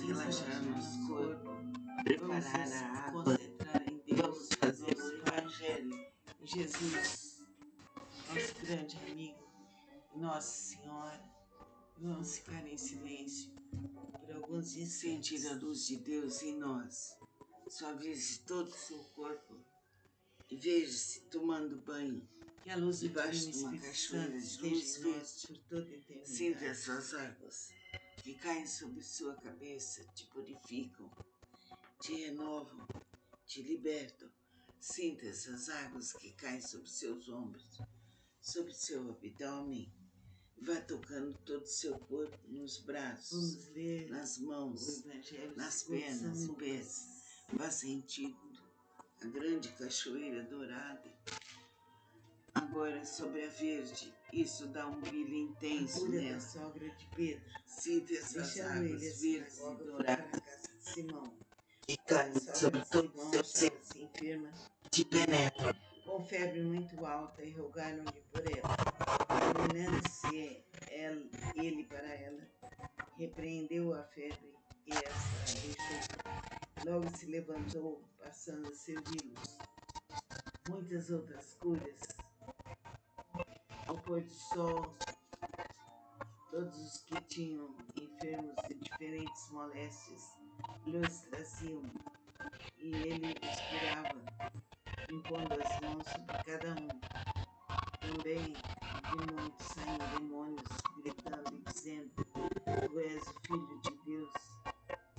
relaxar nosso corpo, preparar a água, concentrar em Deus, vamos fazer o Evangelho. Jesus, nosso grande amigo, Nossa Senhora, vamos ficar em silêncio por alguns instantes. Sentir a luz de Deus em nós, suavize todo o seu corpo e veja-se tomando banho. Que a luz debaixo de uma cachoeira de luz verde por toda a eternidade. Sinta essas águas que caem sobre sua cabeça, te purificam, te renovam, te libertam. Sinta essas águas que caem sobre seus ombros, sobre seu abdômen. Vá tocando todo o seu corpo, nos braços, nas mãos, nas pernas e pés. Vá sentindo a grande cachoeira dourada. Agora sobre a verde, isso dá um brilho intenso nela. Da sogra de Pedro. Sinta essas águas verdes e douradas. Simão. E caem sobre todo o seu ser, enferma, te penetra. Com febre muito alta, e rogaram-lhe por ela. Inclinando-se ele para ela, repreendeu a febre e esta a deixou. Logo se levantou, passando a servi-los. Muitas outras curas. Ao pôr do sol, todos os que tinham enfermos de diferentes moléstias lhes traziam, e ele os curava, impondo as mãos sobre cada um. Também de muitos saíam demônios, gritando e dizendo: Tu és o Filho de Deus.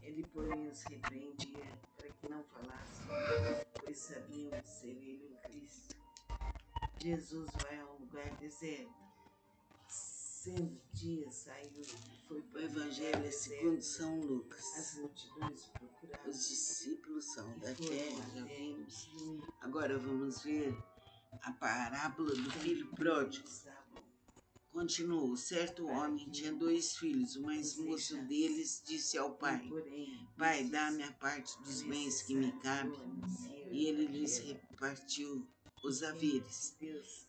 Ele, porém, os repreendia para que não falassem, pois sabiam ser ele o Cristo. Jesus vai a um lugar deserto. Sendo dia, saiu e foi para o Evangelho segundo São Lucas. As multidões procuravam. Os discípulos são da terra, já vimos. Agora vamos ver a parábola do filho pródigo. Continuou: certo homem tinha 2 filhos. O mais moço deles disse ao pai: Pai, dá-me a parte dos bens que me cabe. E ele lhes repartiu os haveres.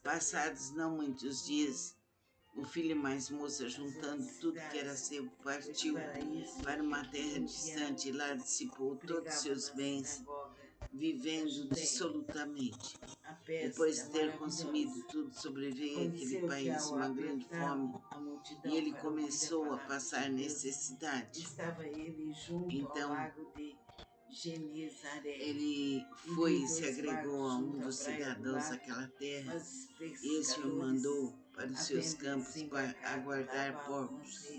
Passados não muitos dias, o filho mais moço, juntando tudo que era seu, partiu para uma terra distante e lá dissipou todos os seus bens, vivendo dissolutamente. Depois de ter consumido tudo, sobreveio àquele país uma grande fome e ele começou a passar necessidade. Então, ele foi e se agregou a um dos cidadãos daquela terra. Este o mandou para os seus campos para aguardar porcos.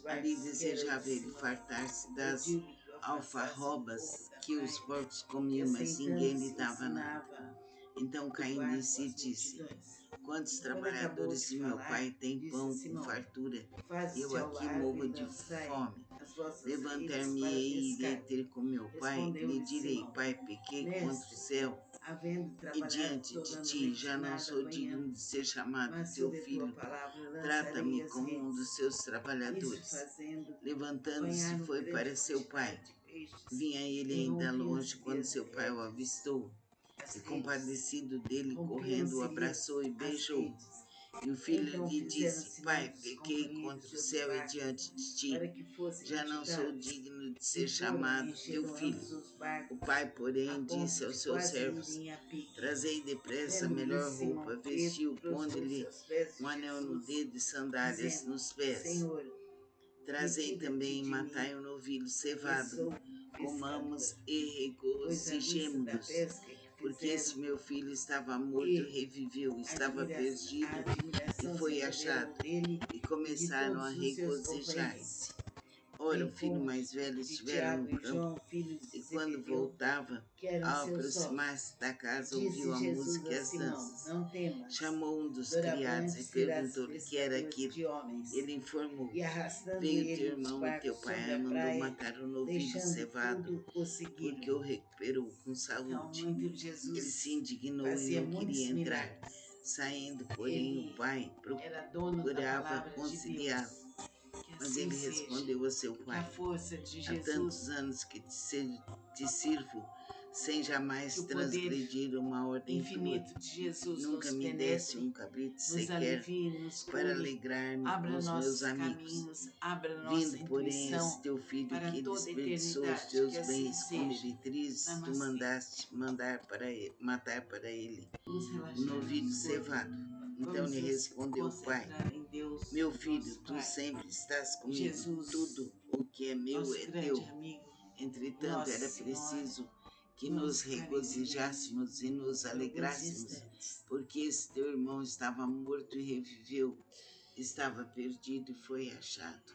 Ali desejava ele fartar-se das alfarrobas que os porcos comiam, mas ninguém lhe dava nada. Então, caindo em si, disse: Quantos trabalhadores de meu pai têm pão com fartura? Eu aqui morro de fome. Levantar-me-ei e irei ter com meu pai, lhe direi: Pai, pequei contra o céu e diante de ti, já não sou digno de ser chamado teu filho. Trata-me como um dos seus trabalhadores. Levantando-se, foi para seu pai. Vinha ele ainda longe quando seu pai o avistou. E compadecido dele, correndo, o abraçou e beijou. E o filho lhe disse: Pai, pequei contra o céu e diante de ti. Já não sou digno de ser chamado teu filho. O pai, porém, disse aos seus servos: Trazei depressa a melhor roupa, vestiu, pondo-lhe um anel no dedo e sandálias nos pés. Trazei também, matai um novilho cevado, comamos e regozijemo-nos, porque esse meu filho estava morto e reviveu, estava perdido e foi achado, e começaram a regozijar-se. Ora, o filho mais velho estivera no campo, e quando voltava, ao aproximar-se da casa, ouviu a música e as danças. Chamou um dos criados e perguntou-lhe o que era aquilo. Ele informou: Veio teu irmão e teu pai mandou matar o novilho cevado, porque o recuperou com saúde. Ele se indignou e não queria entrar. Saindo, porém, o pai procurava conciliá-lo. Mas ele respondeu a seu pai: Há tantos anos que te sirvo sem jamais transgredir uma ordem infinito tua. de Jesus Nunca nos me desse penetre, um cabrito nos sequer alivie, nos para cure, alegrar-me abra com os meus nossos amigos. caminhos, abra nossa Vindo, porém, esse intuição teu filho para que toda desperdiçou os eternidade, teus que assim bens com seja. meretrizes, tu Namastê. mandaste matar para ele Vamos um relaxar novilho nosso corpo. cevado. Então Vamos lhe nos respondeu o pai: concentrar em Deus, meu filho, nosso tu Pai, sempre estás comigo, Jesus, tudo o que é meu nosso é grande teu. amigo, Entretanto, Nossa era Senhora. preciso que Vamos nos ficar em regozijássemos e nos por alguns alegrássemos, instantes. porque esse teu irmão estava morto e reviveu, estava perdido e foi achado.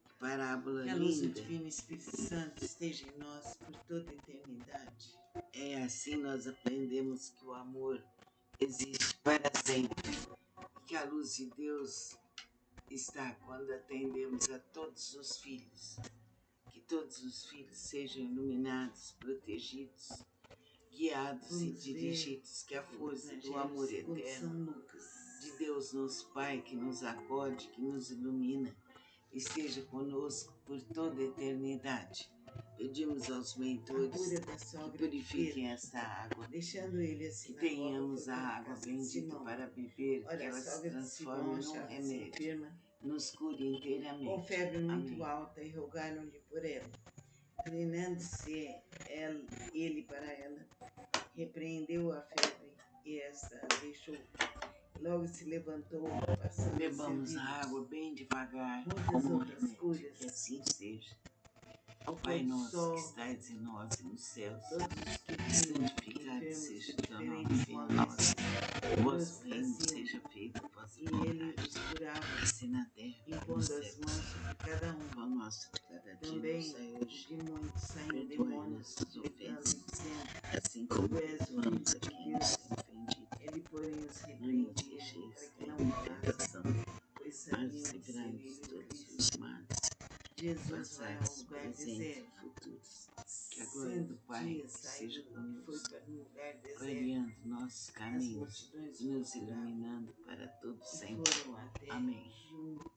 Que parábola Que a luz do linda! Divino Espírito Santo esteja em nós por toda a eternidade. É assim nós aprendemos que o amor existe para sempre e que a luz de Deus está quando atendemos a todos os filhos. Que todos os filhos sejam iluminados, protegidos, guiados e Vamos ver dirigidos, que a o força do Evangelho amor segundo São eterno Lucas. de Deus nosso Pai, que nos acode, que nos ilumina, esteja conosco por toda a eternidade. Pedimos aos A cura mentores da que sogra de purifiquem Pedro, esta água, deixando ele assim que na boca, tenhamos foi a para a água casa de bendita Simão. para beber, que Olha, a ela se sogra de transforme Simão num achava-se remédio, enferma, nos cure inteiramente. com febre muito Amém. alta, e rogaram-lhe por ela. Inclinando-se ele para ela, repreendeu a febre e esta a deixou. Logo se levantou, passando a Bebamos servir a água bem devagar, muitas como um outras remédio, curas. que assim seja. Ao Pai pôr do nosso sol, que estais em nós e nos céus, todos os que vinham santificado enfermos seja de o teu nome, diferentes venha a nós. molésticas, O vosso reino traziam, seja feito, a vossa e ele vontade, os curava, assim na terra como no impondo as céu. mãos sobre cada um. O pão nosso de cada dia nos Também dai hoje. de muitos saíam Perdoai demônios, nossas gritando, ofensas, dizendo: assim como Tu és perdoamos filho a de quem nos Deus. tem ofendido. Ele, porém, os Não nos repreendia deixeis para que cair não em falassem, tentação, pois mas sabiam que ser livrai-nos ele de o todos Cristo. os males, Jesus vai ao passados, lugar presentes deserto. e futuros. Que a glória do 100 Pai dias seja saiu e foi conosco, para um lugar deserto. clareando nossos As caminhos multidões e nos procuravam iluminando para todo e sempre. foram até Amém. junto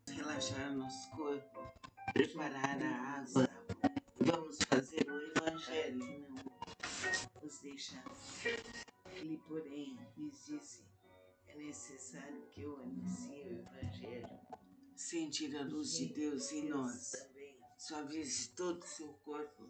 Relaxar nosso corpo, onde preparar Pedro a água. estava. Vamos fazer o Para Evangelho. que não os deixasse. Ele, porém, lhes disse: é necessário que eu anuncie o Evangelho. Sentir a luz de Deus em nós. Suavize todo o seu corpo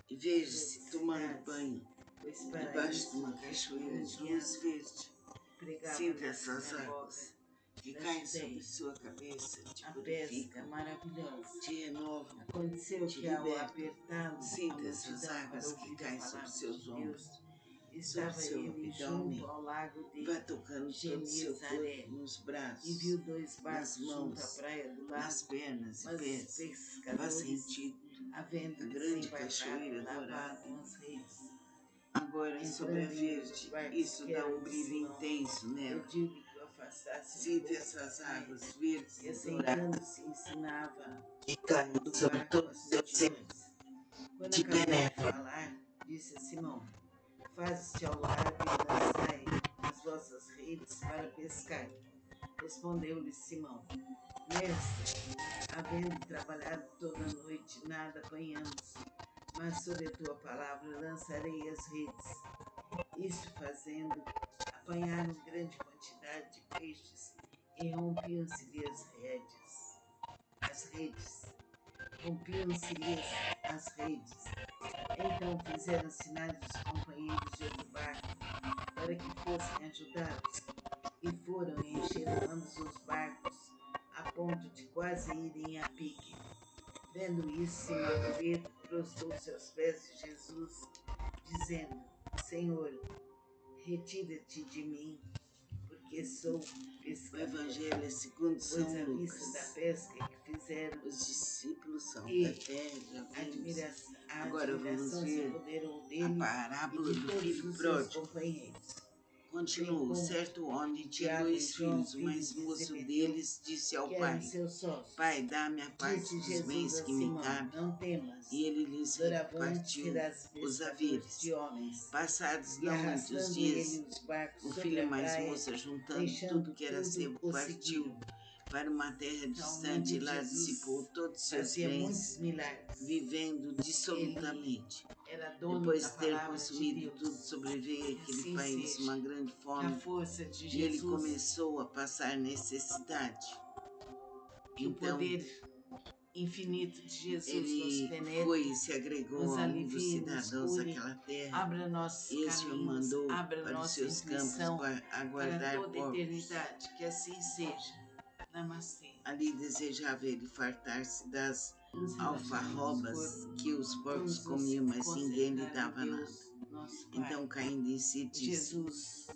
e veja-se tomando banho Pois para debaixo de isso uma cachoeira de luz verde. pregava Sinta na essas sinagoga águas que da caem Judéia. sobre sua cabeça, te A pesca purificam, maravilhosa. te renovam, Aconteceu te que ao libertam. apertá-lo a Sinta essas multidão para águas que ouvir a caem sobre palavra seus de ombros, Deus, sobre estava seu ele abdômen. junto ao lago de Vai tocando todo o seu Genezaré corpo, nos e braços, viu dois nas barcos junto à mãos, praia do nas lago, pernas e mas os pés. Vá pescadores, sentindo havendo a grande desembarcado, cachoeira dourada. lavavam as redes. Agora sobre a Entrando em um dos verde, barcos, isso que dá era um de brilho Simão, intenso nela. pediu-lhe que o afastasse um Sinta pouco essas da praia, águas verdes e e douradas assentando-se ensinava que caem do sobre barco todos as os seus multidões. Quando de acabou de benéfico. falar, disse a Simão: faze-te ao largo e lançai as vossas redes para pescar. Respondeu-lhe Simão: Mestre, havendo trabalhado toda a noite, nada apanhamos, mas sob a tua palavra lançarei as redes. Isto fazendo, apanharam grande quantidade de peixes e rompiam-se-lhe as redes. Rompiam-se-lhes as redes. Então fizeram sinais dos companheiros de outro barco para que fossem ajudados, e foram e encheram ambos os barcos, a ponto de quase irem a pique. Vendo isso, Simão Pedro prostrou-se aos pés de Jesus, dizendo: Senhor, retira-te de mim, porque sou O pescador. Evangelho é segundo Pois São à vista da Lucas. pesca que fizeram, Os discípulos são e da fé, já vimos. a Agora vamos admiração se ver apoderou a dele e parábola de do todos filho os seus pródigo. companheiros. Continuou, como certo homem tinha Tiago e 2 João, filhos. O mais filhos de moço Zebedeu, deles disse ao que eram pai: seus sócios. Pai, dá-me a parte Disse dos Jesus bens a que me Simão: cabe. Não temas, E ele lhes doravante repartiu serás os pescador haveres. de homens. Passados E não muitos arrastando dias, ele os barcos o sobre filho a mais praia, moço, juntando deixando tudo que era tudo, seu, o partiu, seguiram. para uma terra Então, distante, e lá dissipou todos os seus bens, vivendo dissolutamente. Depois de ter consumido tudo, sobreveio àquele país uma grande fome, e ele começou a passar necessidade. Então, o poder infinito de Jesus ele foi e se agregou a um dos cidadãos daquela terra. E esse o mandou para os seus campos para aguardar toda porcos. eternidade. Que assim seja. Namastê. Ali desejava ele fartar-se das alfarrobas que os porcos comiam, mas ninguém lhe dava nada. Então, caindo em si, disse: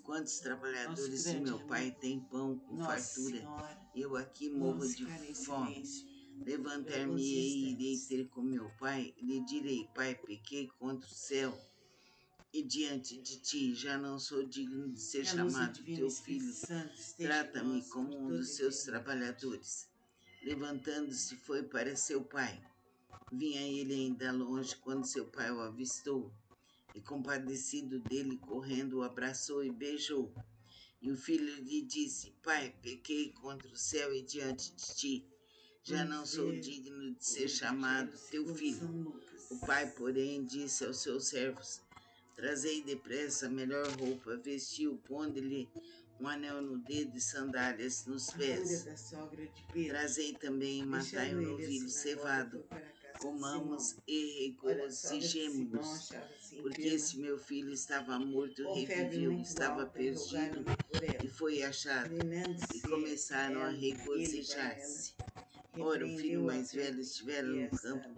quantos trabalhadores de meu pai têm pão com fartura? Eu aqui morro de fome. Levantar-me-ei e irei ter com meu pai, e lhe direi: Pai, pequei contra o céu e diante de ti, já não sou digno de ser chamado teu filho. Trata-me como um dos seus trabalhadores. Levantando-se, foi para seu pai. Vinha ele ainda longe quando seu pai o avistou, e compadecido dele, correndo, o abraçou e beijou. E o filho lhe disse: Pai, pequei contra o céu e diante de ti, já não sou digno de ser chamado teu filho. O pai, porém, disse aos seus servos: Trazei depressa a melhor roupa, vestiu, pondo-lhe um anel no dedo e sandálias nos pés. Trazei também e matai um novilho cevado, comamos e regozijemo-nos, porque esse meu filho estava morto, reviveu, estava perdido e foi achado. E começaram a regozijar-se. Ora, o filho mais velho estivera no campo,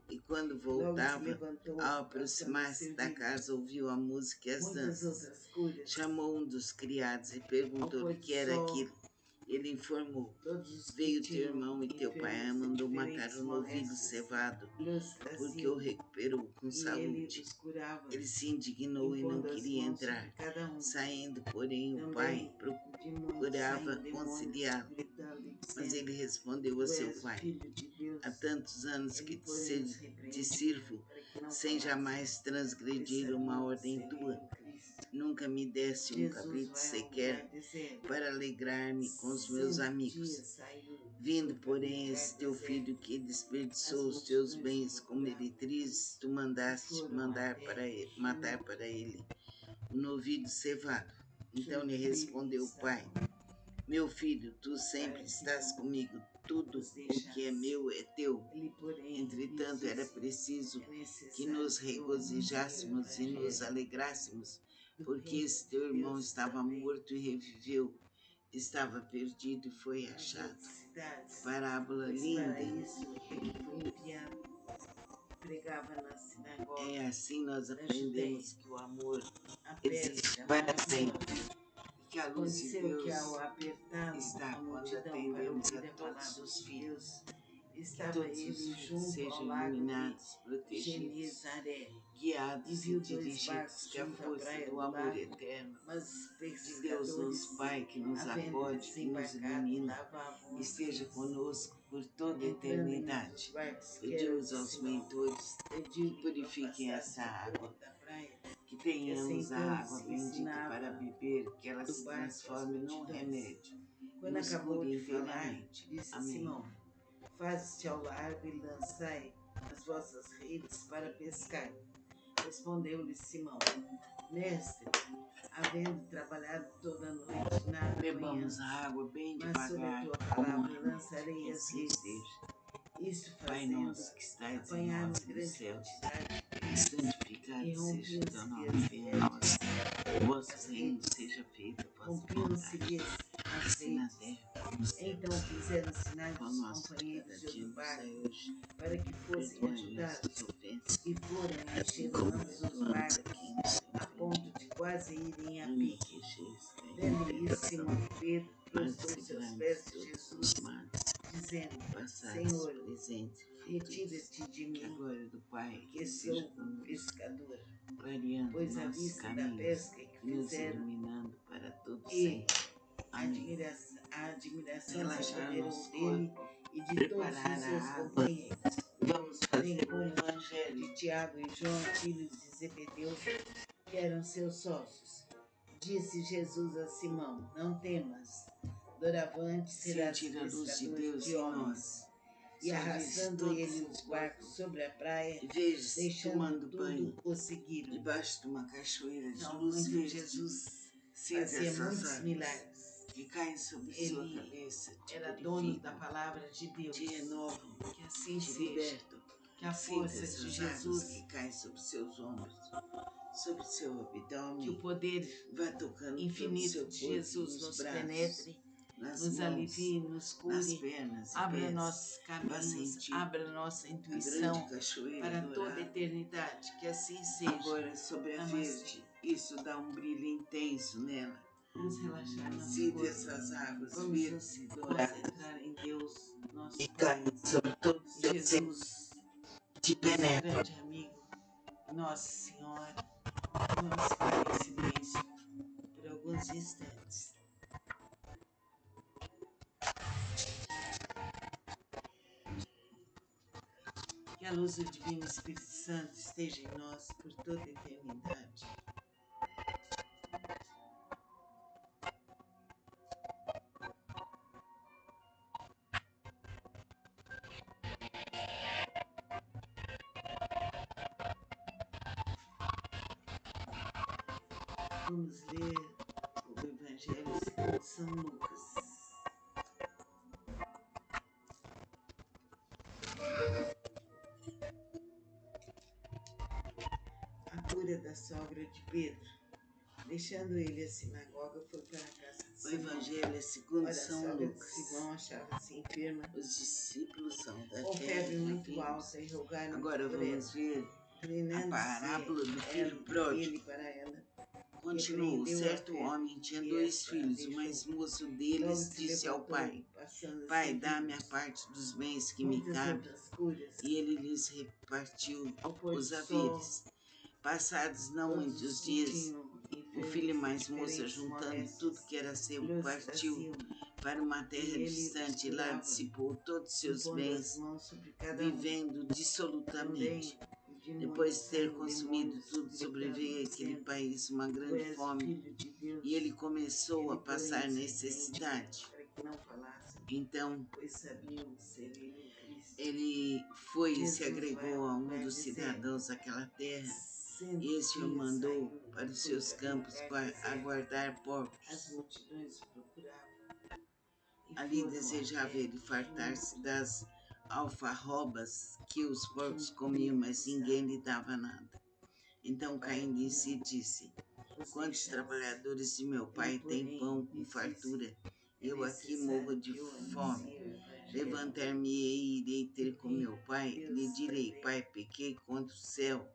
e quando voltava, ao aproximar-se da casa, ouviu a música e as danças. Chamou um dos criados e perguntou-lhe o que era aquilo. Ele informou: Veio teu irmão e teu pai mandou matar o novilho cevado, porque o recuperou com saúde. Ele se indignou e não queria entrar. Saindo, porém, o pai procurava conciliá-lo. Mas ele respondeu a seu pai: Há tantos anos que te sirvo, sem jamais transgredir uma ordem tua. Nunca me deste um cabrito sequer para alegrar-me com os meus amigos. Vindo, porém, esse teu filho que desperdiçou os teus bens com meretrizes, tu mandaste matar para ele o novilho cevado. Então lhe respondeu o pai: Meu filho, tu sempre estás comigo, tudo o que é meu é teu. Entretanto, era preciso que nos regozijássemos e nos alegrássemos, porque esse teu irmão estava morto e reviveu, estava perdido e foi achado. Parábola linda. É assim nós aprendemos que o amor existe para sempre. Que a luz de Deus está quando atendemos a todos os filhos. Que todos os filhos sejam iluminados, protegidos, guiados e dirigidos, que a força do amor eterno de Deus nosso Pai, que nos acode, que nos ilumina, esteja conosco por toda a eternidade. Pedimos aos mentores que purifiquem essa água, que tenhamos a água bendita para beber, que ela se transforme num remédio, nos cure inteiramente. Amém. Faze-te ao largo e lançai as vossas redes para pescar. Respondeu-lhe Simão: Mestre, havendo trabalhado toda a noite, nada bebamos a água bem devagar, mas sobre a tua palavra lançarei as redes. Isto Pai fazendo, nosso que estais em nós nos céus, santificado seja o teu nome, venha a nós o vosso reino, seja feita a vossa vontade, assim na terra como no céu. Então fizeram sinais Pão aos nosso de cada companheiros dia do nos barco dai hoje, para que fossem perdoai ajudados, nossas ofensas, e foram assim enchendo como ambos os perdoamos barcos, a quem nos tem a ponto de quase irem a não me pique. queixeis, Vendo isso, Simão Pedro mas prostrou-se aos livrai-nos pés de de todos Jesus, os males, dizendo: passados, Senhor, presentes, futuros, retira-te de que a mim, glória do Pai que esteja sou conosco, pescador. clareando Pois à nossos vista da caminhos pesca que e nos fizeram, iluminando para todo e sempre. Amém. a admiração se Relaxar apoderou nosso dele corpo, e de todos os preparar seus a água. companheiros. Vamos Bem fazer o como Evangelho. de Tiago e João, filhos de Zebedeu, que eram seus sócios. Disse Jesus a Simão: Não temas, Doravante será sentir a luz de pescador Deus de em homens. nós. E Só arrastando todos ele os o barco sobre a praia, e vejo deixando tomando tudo, banho o seguiram. debaixo de uma cachoeira de Então, luz muito verde. Jesus Sinta fazia essas muitos águas milagres. que caem sobre sua Ele cabeça, te era dono da purificam, palavra de Deus. te renovam, Que assim te seja. libertam. Que a Sinta força de essas águas Jesus, que caem sobre seus ombros, sobre seu que o abdômen, poder vai tocando todo o infinito seu de corpo, Jesus nos nos braços, penetre, nas nos mãos, alivie, nos nas cure, pernas e abra pés. nossos Vá caminhos, sentir abra nossa a grande intuição cachoeira para toda a dourada. eternidade. Que assim seja. Agora sobre a Namastê. verde, isso dá um brilho intenso nela. Vamos relaxar nosso Sinta corpo. essas águas Vamos verdes e nos douradas concentrar em Deus, nosso e Pai. caem sobre todo o seu ser, Jesus, te nosso penetram. grande amigo, e Nossa Senhora. Vamos ficar em silêncio por alguns instantes. Que a luz do Divino Espírito Santo esteja em nós por toda a eternidade. Vamos ler o Evangelho segundo São Lucas. A cura da sogra de Pedro. Deixando ele a sinagoga, foi para a casa de O Simão. Evangelho é segundo Ora, a São sogra de Lucas. Simão achava-se enferma, Os discípulos são da com terra febre de muito vírus. alta, e rogaram Agora por vamos ela. ver a Inclinando-se parábola do filho pródigo. ele para ela, Continuou, repreendeu a certo febre, homem tinha e 2 esta a filhos. O deixou. mais moço Logo deles se disse ao levantou, pai: passando a Pai, servir dá-me a parte dos bens que me muitas cabe. outras curas. E ele lhes repartiu Ao pôr os do haveres. Passados não todos muitos que dias, tinham o enfermos filho de mais moço, diferentes juntando moléstias, tudo que era seu, lhes partiu traziam, para uma e terra ele distante e lá curava, dissipou todos seus impondo as bens, mãos sobre cada vivendo Também, dissolutamente. de Depois de muitos ter saíam consumido demônios, tudo, gritando, sobreveio àquele dizendo: país uma Tu grande és o fome, Filho de Deus. e ele começou a Ele, porém, passar os necessidade. repreendia, para que não falassem, Então pois sabiam ser ele o Cristo. ele foi e se Jesus agregou a um vai dos dizer, cidadãos daquela terra, sendo e este o dias mandou saindo, para os foi seus para aquele campos lugar para deserto. aguardar As porcos. multidões o procuravam e Ali foram desejava até ele fartar-se das alfarrobas que os porcos junto comiam, dele mas que ninguém lhe estava, dava nada. Então, para caindo que em si, não disse: os Quantos deixasse. trabalhadores de meu Ele, pai têm porém, pão lhe com disse: fartura? É Eu aqui necessário morro de que eu fome. anuncie o Evangelho Levantar-me-ei e irei ter com em meu pai, Deus lhe direi: também. Pai, pequei contra o céu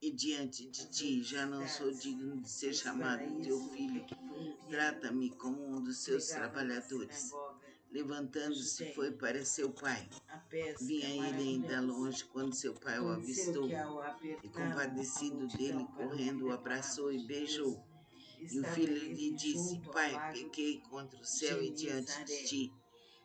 e diante de As ti, já não sou cidades, digno de ser pois para chamado teu isso é filho. que foi enviado. Trata-me como um dos seus Pregava na trabalhadores. sinagoga da Levantando-se, Judéia. foi para seu pai. A pesca Vinha ele ainda maravilhosa. longe quando seu pai o Aconteceu avistou que ao e, apertavam a compadecido dele, multidão para correndo, ouvir o a palavra abraçou e de Deus, beijou. E o estava filho lhe ele disse: junto ao Pai, lago pequei contra o céu e diante de Genezaré, ti.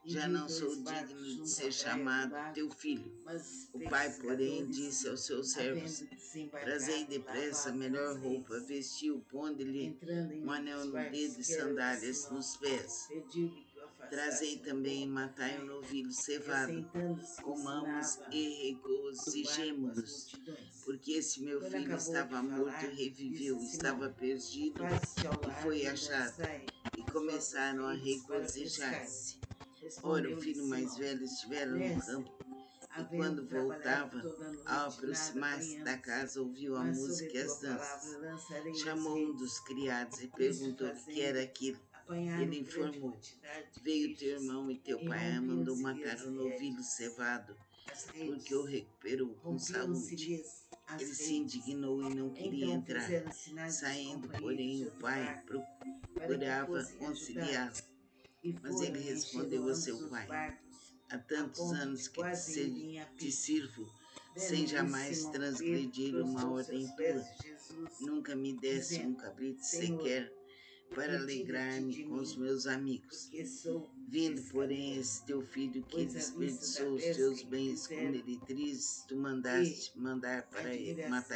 e Já viu não sou dois barcos digno de junto ser à praia do chamado lago, teu filho. mas O pai, porém, pescadores, disse aos seus servos: havendo Trazei desembarcado, depressa a lavavam melhor as roupa, redes. vestiu, pondo-lhe Entrando em um um anel dos no barcos, dedo e que era o de sandálias Simão, nos pés. pediu-lhe que o afastasse Trazei um também e pouco da matai um praia, novilho e cevado. assentando-se Comamos ensinava e do barco as regozijemo-nos, multidões. porque esse meu Quando filho acabou de estava morto e falar, reviveu, disse estava Simão: perdido Faze-se ao e largo foi e achado. lançai E as vossas começaram a redes para pescar. regozijar-se. Ora, o Respondeu-lhe filho mais Simão: velho estivera no Mestre, campo, e havendo quando trabalhado voltava, toda a ao noite, nada aproximar-se da apanhamos, casa, ouviu a mas sob música a e tua as palavra danças. lançarei as Chamou um redes. dos criados e Isto perguntou-lhe que era fazendo, aquilo. apanharam Ele grande informou: quantidade de Veio teu peixes, irmão e teu e pai mandou rompiam-se-lhe matar as o novilho redes. cevado, As porque o redes. recuperou com saúde. Rompiam-se-lhes as Ele se redes. indignou e não queria Então entrar. fizeram sinais aos Saindo, companheiros porém, de o outro pai barco para que procurava fossem conciliá-lo. ajudados. E Mas foram ele e encheram respondeu a ambos seu os pai: barcos, Há a tantos ponto de anos que quase irem a te pique. sirvo, sem Vendo isso, jamais Simão Pedro transgredir uma prostrou-se ordem aos tua. pés de Jesus, Nunca me deste um dizendo: cabrito Senhor, sequer para retira-te alegrar-me de com os mim, meus amigos. porque sou Vindo, porém, pescador. esse teu filho que Pois à vista da desperdiçou os pesca teus que bens com fizeram, meretrizes, tu que mandaste matar a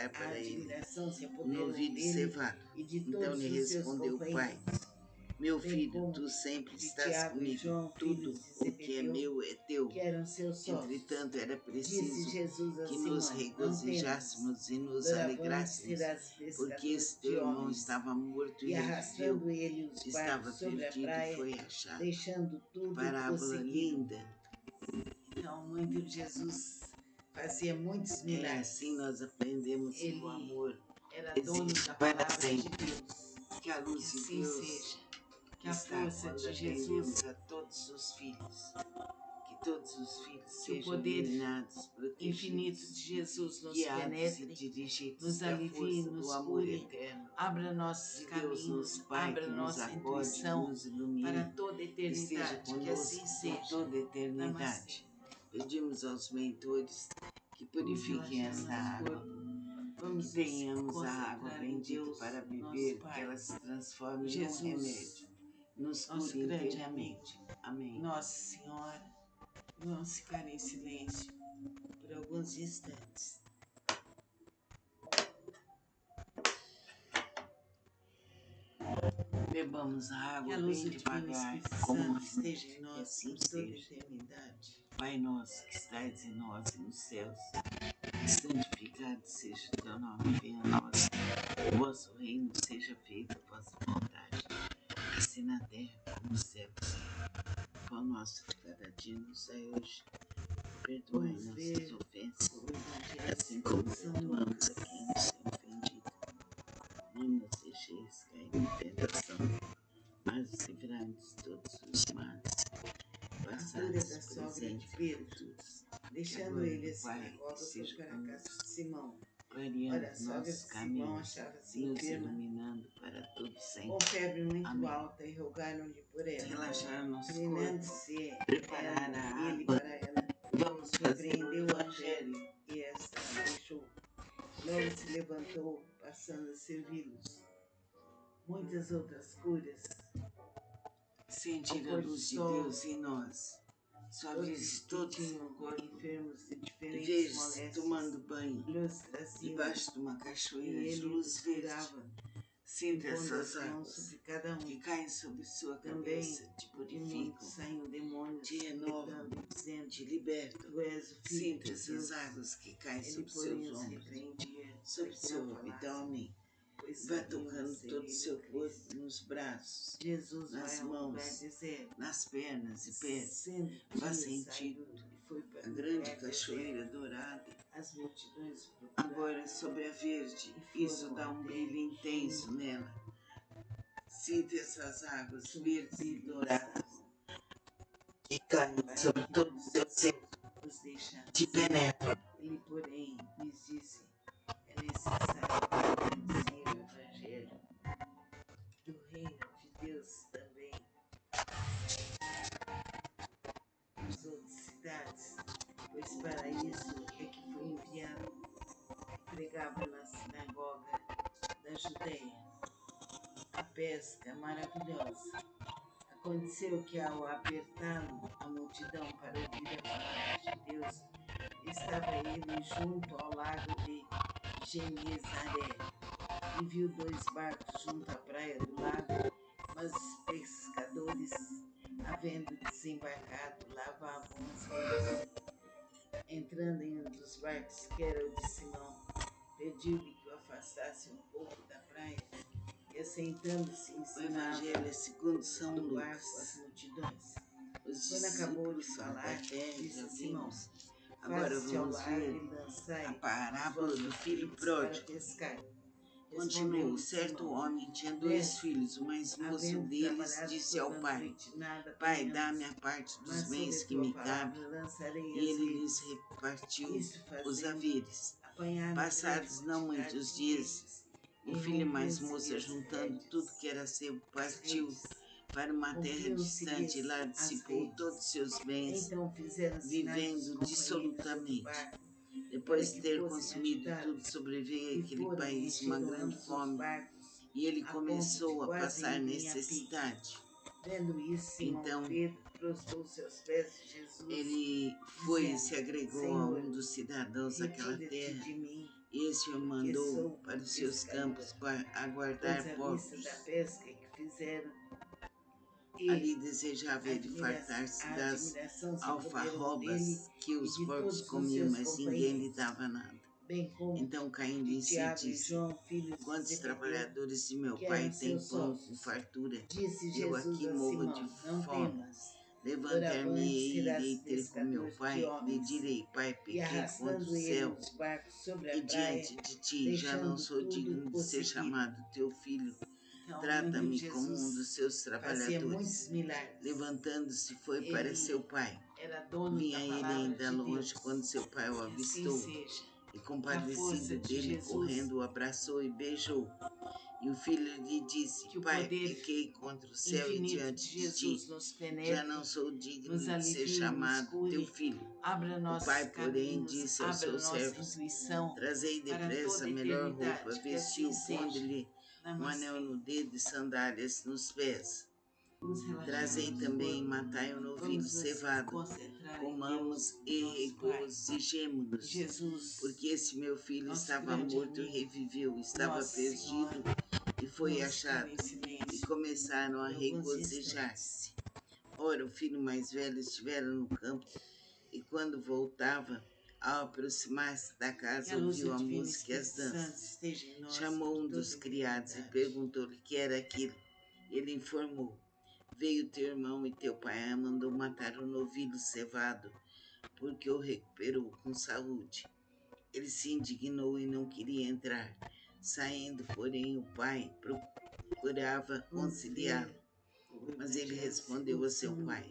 para ele admiração se o apoderou novilho dele cevado. e de Então todos lhe os seus respondeu o pai: companheiros. Meu bem filho, como tu sempre de estás Tiago e comigo. João, Tudo filhos de o que é Zebedeu, meu é teu. que eram seus sócios. Entretanto, era Disse preciso Jesus a que nos Simão: Não temas, regozijássemos e nos doravante alegrássemos, serás porque pescador esse de teu irmão homens. estava morto E e reviveu, arrastando ele os estava barcos sobre a perdido e praia, foi achado. deixando tudo, Parábola prosseguiram. linda. Então, muito Jesus fazia muitos É milagres. assim nós aprendemos que o Ele amor era dono existe da para palavra de sempre. Deus. Que a Que luz de assim Deus seja. Que a está força quando de atendemos Jesus, a todos os filhos. Que todos os filhos que o sejam poder iluminados, infinito protegidos, de Jesus nos guiados e penetre, dirigidos nos que a alivie, força do nos amor cure, eterno abra nossos de Deus, caminhos, nosso Pai, abra que nos nossa acorde, intuição nos para ilumine, toda a esteja eternidade. Que assim conosco por seja. toda a eternidade. Namastê. Pedimos aos mentores que purifiquem Relaxar essa nosso água, corpo. que Vamos tenhamos a água concentrar em bendita Deus, para nosso beber, que Pai. ela se transforme num Jesus, remédio, nos nosso cure grande inteiramente. Amém. Nossa Senhora. Vamos ficar em silêncio por alguns instantes. Bebamos a Que água a luz bem do Divino devagar, Espírito como Santo uma esteja em que nós assim por toda a seja. eternidade. Pai nosso que estais em nós e nos céus, santificado seja o teu nome, venha a nós. O vosso reino seja feito a vossa vontade, assim na terra como nos céus. O pão nosso de cada dia nos dai hoje. Perdoai Vamos nossas ler ofensas, o Evangelho assim como segundo São perdoamos Lucas. a quem nos tem ofendido. Não nos deixeis cair em tentação, mas livrai-nos de todos os males. A cura Passados da sogra de presentes e Pedro. futuros. Deixando Agora, ele a Pai, sinagoga, foi seja para a conosco, casa de Simão. clareando Ora, a sogra de nossos Simão caminhos, achava-se nos enferma, iluminando para todo sempre. com febre muito Amém. alta, e rogaram-lhe por ela. Relaxar nosso corpo, Inclinando-se preparar ele a água, para ela, vamos fazer o repreendeu a Evangelho. e esta a deixou. Logo se levantou, passando a servi-los. Muitas outras curas. Sentir a luz de Deus em nós. Suavize Todos todos que o tinham corpo. enfermos de diferentes Veja moléstias, tomando banho luz traziam, debaixo de uma e cachoeira de ele luz os verde. curava, Sinta impondo essas as mãos águas sobre cada que um. caem sobre sua Também cabeça, te de muitos purificam, saíam demônios, te renovam, gritando e dizendo: te libertam. Tu és o Filho Sinta de essas Deus. águas que caem Ele, sobre porém, seus os ombros, repreendia, sobre para que seu não abdômen. falassem, pois Vai sabiam tocando ser todo o ele seu o corpo, Cristo. nos braços, Jesus nas vai a um lugar mãos, deserto. nas pernas e pés. Sendo Vá dia, sentindo saiu e foi para a um grande lugar cachoeira deserto. dourada. As multidões procuraram. Agora sobre a verde, E isso foram dá um até brilho intenso junto nela. Sinta essas águas junto verdes e dele douradas estavam, que caem para sobre que todo o seu ser, os deixassem. te penetram. Ele, porém, lhes disse: é necessário que anuncie o Evangelho do reino de Deus também nas outras cidades, pois para isso é que foi enviado. Pregava na sinagoga da Judéia. A pesca maravilhosa. Aconteceu que, ao apertá-lo a multidão para ouvir a palavra de Deus, estava ele junto ao lago de Genezaré e viu dois barcos junto à praia do lago, mas os pescadores, havendo desembarcado, lavavam as redes. Entrando em um dos barcos, que era o de Simão, pediu-lhe que o afastasse um pouco da praia, e assentando-se O ensinava Evangelho é segundo São do barco as Lucas. multidões. Os Quando acabou de discípulos são falar, da terra, disse já a Simão: vimos. Agora Faze-te ao vamos largo ver e lançai a os parábola do vossos filho redes para pródigo. pescar. Continuou, Respondeu-lhe certo Simão: homem tinha dois Desce, filhos. O mais moço havendo deles trabalhado disse toda ao a pai: noite, nada Pai, apanhamos, dá-me a parte dos mas sob bens a que tua me cabe. palavra lançarei E as ele lhes redes. repartiu Isto os fazendo, haveres. apanharam Passados grande não quantidade muitos de dias, peixes, o e filho mais rompiam-se-lhe moço, as juntando redes. tudo que era seu, As partiu redes. para uma terra distante e Rompiam-se-lhes lá as dissipou redes. todos os seus bens, Então fizeram sinais aos vivendo companheiros do dissolutamente. barco Depois para de que ter fossem consumido tudo, ajudados, sobreveio e àquele foram, país uma encheram grande ambos os fome, barcos, e ele a ponto de começou a quase passar irem a pique. necessidade. Vendo isso, Simão Então Pedro prostrou-se aos pés de Jesus, ele foi e dizendo: se agregou a Senhor, um dos cidadãos daquela retira-te terra, de mim, e este o porque mandou sou para os seus pescador. campos para Pois aguardar à vista porcos. da pesca que fizeram, Ali desejava ele fartar-se a das admiração se apoderou dele alfarrobas que e os de porcos todos os comiam, seus mas ninguém lhe companheiros, dava nada. bem como Então, caindo de em si, Tiago e disse: João, filhos de quantos Zebedeu, trabalhadores de meu que pai eram têm seus pão com sócios. fartura? Disse Eu Jesus aqui a morro de Simão: não fome. temas, Levantar-me-ei doravante e serás irei ter com meu pescador de pai. Lhe homens. direi: Pai, E pequei contra o arrastando ele céu os barcos sobre a e praia, diante de ti. Já não deixando sou tudo, digno de o ser seguiram. chamado teu filho. Então, no Rio Trata-me como um dos Jesus seus fazia muitos trabalhadores. milagres. Levantando-se, foi para seu Ele pai. era dono Vinha da ele palavra ainda de longe Deus. quando seu pai o Que assim avistou seja. e, Na força compadecido de dele, Jesus, correndo, o abraçou e beijou. E o filho lhe disse: que o Pai, poder pequei contra o céu e infinito diante de de ti. Jesus nos Já penetre, não sou nos digno de ser alivie, nos chamado teu cure, filho. abra O nossos pai, porém, caminhos, disse aos abra seus nossa servos: intuição Trazei para depressa toda a a melhor roupa, eternidade. Que assim vestiu, seja. pondo-lhe um anel Namastê. no dedo e sandálias nos pés. Vamos relaxar Trazei nosso também e corpo. matai um novilho Vamos nos cevado. concentrar em Comamos Deus, e nosso Pai, regozijemo-nos, Jesus, porque esse meu filho nosso estava grande morto e amigo, reviveu, estava Nossa perdido Senhora. e foi Vamos ficar achado. em E silêncio começaram a por alguns regozijar-se. instantes. Ora, o filho mais velho estivera no campo, e quando voltava, ao aproximar-se da Que casa, a luz ouviu do a Divino música e as Espírito Santo danças. esteja em nós Chamou por um toda dos a criados e eternidade. perguntou-lhe o que era aquilo. Ele informou: Veio teu irmão e teu pai mandou matar o novilho cevado, porque o recuperou com saúde. Ele se indignou e não queria entrar. Saindo, porém, o pai procurava conciliá-lo. Mas ele respondeu a seu pai: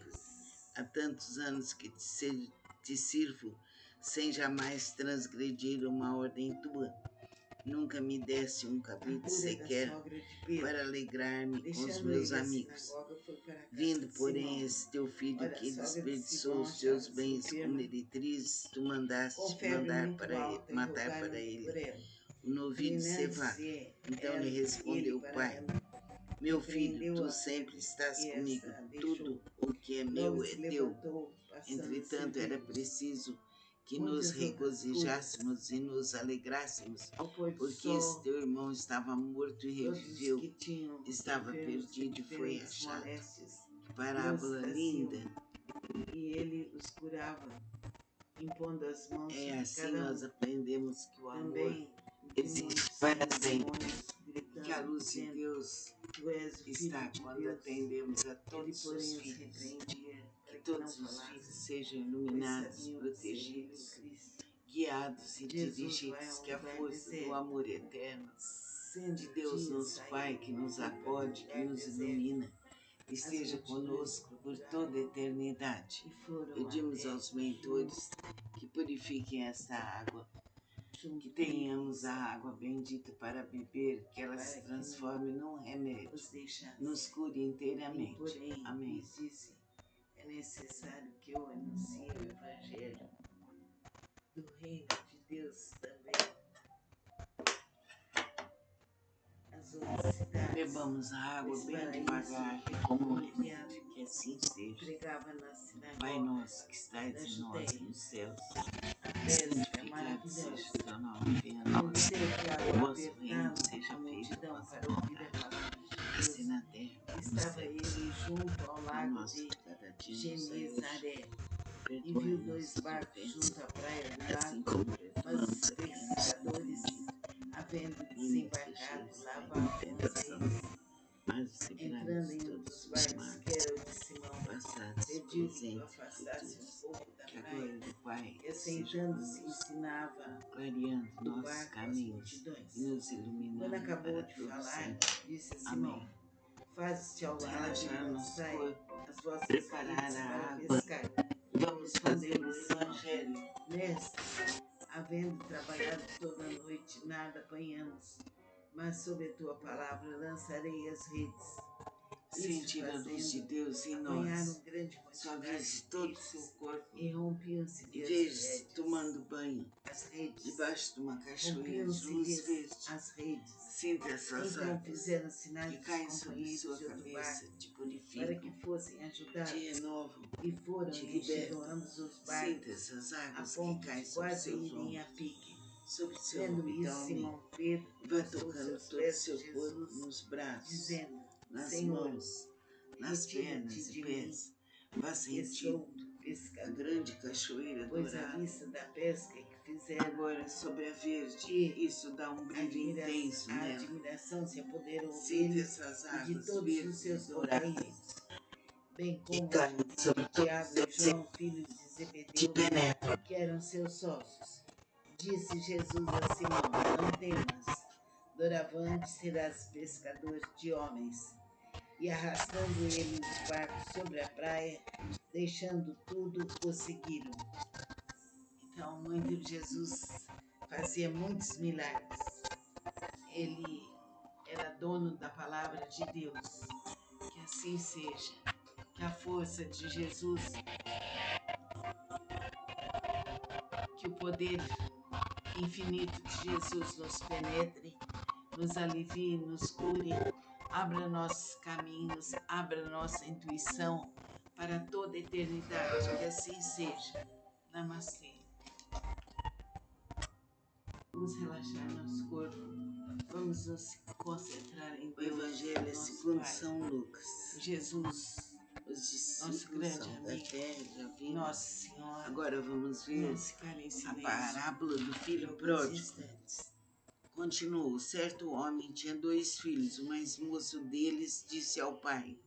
Há tantos anos que te sirvo, sem jamais transgredir uma ordem tua. Nunca me desse um cabrito sequer para alegrar-me com os meus amigos. Vindo, porém, esse teu filho que desperdiçou os teus bens com meretrizes, tu mandaste matar para ele o novilho cevado. Então lhe respondeu o pai: Meu filho, tu sempre estás comigo, tudo o que é meu é teu. Entretanto, era preciso que nos regozijássemos e nos alegrássemos, porque esse teu irmão estava morto e reviveu, estava perdido e foi achado. Que parábola linda! E ele os curava, impondo as mãos sobre assim cada um. Nós aprendemos que o amor Também existe para sempre, gritando, que a luz de Deus está quando atendemos a todos os filhos, que todos os filhos sejam iluminados, protegidos, guiados e dirigidos, que a força do amor eterno de Deus nosso Pai, que nos acode, que nos ilumina, esteja conosco por toda a eternidade. Pedimos aos mentores que purifiquem esta água, que tenhamos a água bendita para beber, que ela se transforme num remédio, nos cure inteiramente. Amém. É necessário que eu anuncie o Evangelho do Reino de Deus também às outras cidades. Bebamos a água bem devagar, como um remédio, que assim seja. Pai nosso que estais em nós, nos céus, santificado seja o teu nome, venha a nós. O vosso reino seja feito a vossa vontade, assim na terra como no céu. Junto ao O lago nosso de de cada dia nos dai hoje. Genezaré e viu Perdoai dois nossas barcos ofensas, junto à praia do assim lago, como mas perdoamos os a quem nos tem pescadores, ofendido. havendo E não nos desembarcado, deixeis cair em lavavam as tentação, redes. mas Entrando livrai-nos em um todos dos os barcos, males. que era o de Simão, Passados por pediu-lhe que o isento afastasse um futuros, pouco da que a praia, glória do Pai e seja assentando-se conosco, ensinava clareando do nossos barco as caminhos multidões. e nos Quando iluminando acabou para de todo falar, sempre. disse a Simão: Amém. Faze-te ao lado Relaxar e nosso lançai corpo, as vossas preparar redes a para água. pescar. Vamos fazer o Respondeu-lhe Evangelho. Simão: Mestre, havendo trabalhado toda a noite, nada apanhamos, mas sob a tua palavra lançarei as redes. Sentir a luz de Deus em apanharam nós. grande quantidade Suavize de todo o peixes seu corpo e rompiam-se e as veja-se redes. tomando banho As redes. debaixo de uma cachoeira de luz Rompiam-se verde. as redes. Sinta essas Então águas fizeram sinais que caem dos sobre companheiros sua de outro cabeça, barco te para purificam, que fossem ajudados. te renovam, E foram te e encheram libertam. ambos os Sinta barcos essas a águas que ponto caem de sobre quase seus irem a ombros, pique. sobre seu Vendo isso, abdômen. Simão Pedro Vai lançou tocando seus todo o pés seu de corpo, Jesus, nos braços, dizendo: nas Senhor, mãos. nas pernas e pés. Vá sentir a grande cachoeira pois à dourada. vista da pesca que fizeram, Agora sobre a verde, e isso dá um brilho intenso a nela. admiração se apoderou Sinta dele essas e de águas todos os verdes seus e douradas companheiros, bem que como caem sobre de todos Tiago os e João, filhos de Zebedeu, que eram seus sócios. Disse Jesus a Simão: Não temas, doravante serás pescador de homens. E arrastando ele os barcos sobre a praia, deixando tudo, o seguiram. Então, muito Jesus fazia muitos milagres. Ele era dono da palavra de Deus. Que assim seja. Que a força de Jesus, que o poder infinito de Jesus nos penetre, nos alivie, nos cure, abra nossos caminhos, abra nossa intuição para toda a eternidade. Que assim seja. Namastê. Vamos relaxar nosso corpo. Vamos nos concentrar em O Deus. Evangelho é segundo São Lucas. Jesus, Os nosso discípulos grande são da amigo, terra, já viram. Nossa Senhora. Agora vamos ver Vamos ficar em a silêncio parábola do por filho alguns pródigo. instantes. Continuou: certo homem tinha 2 filhos. O mais moço deles disse ao pai: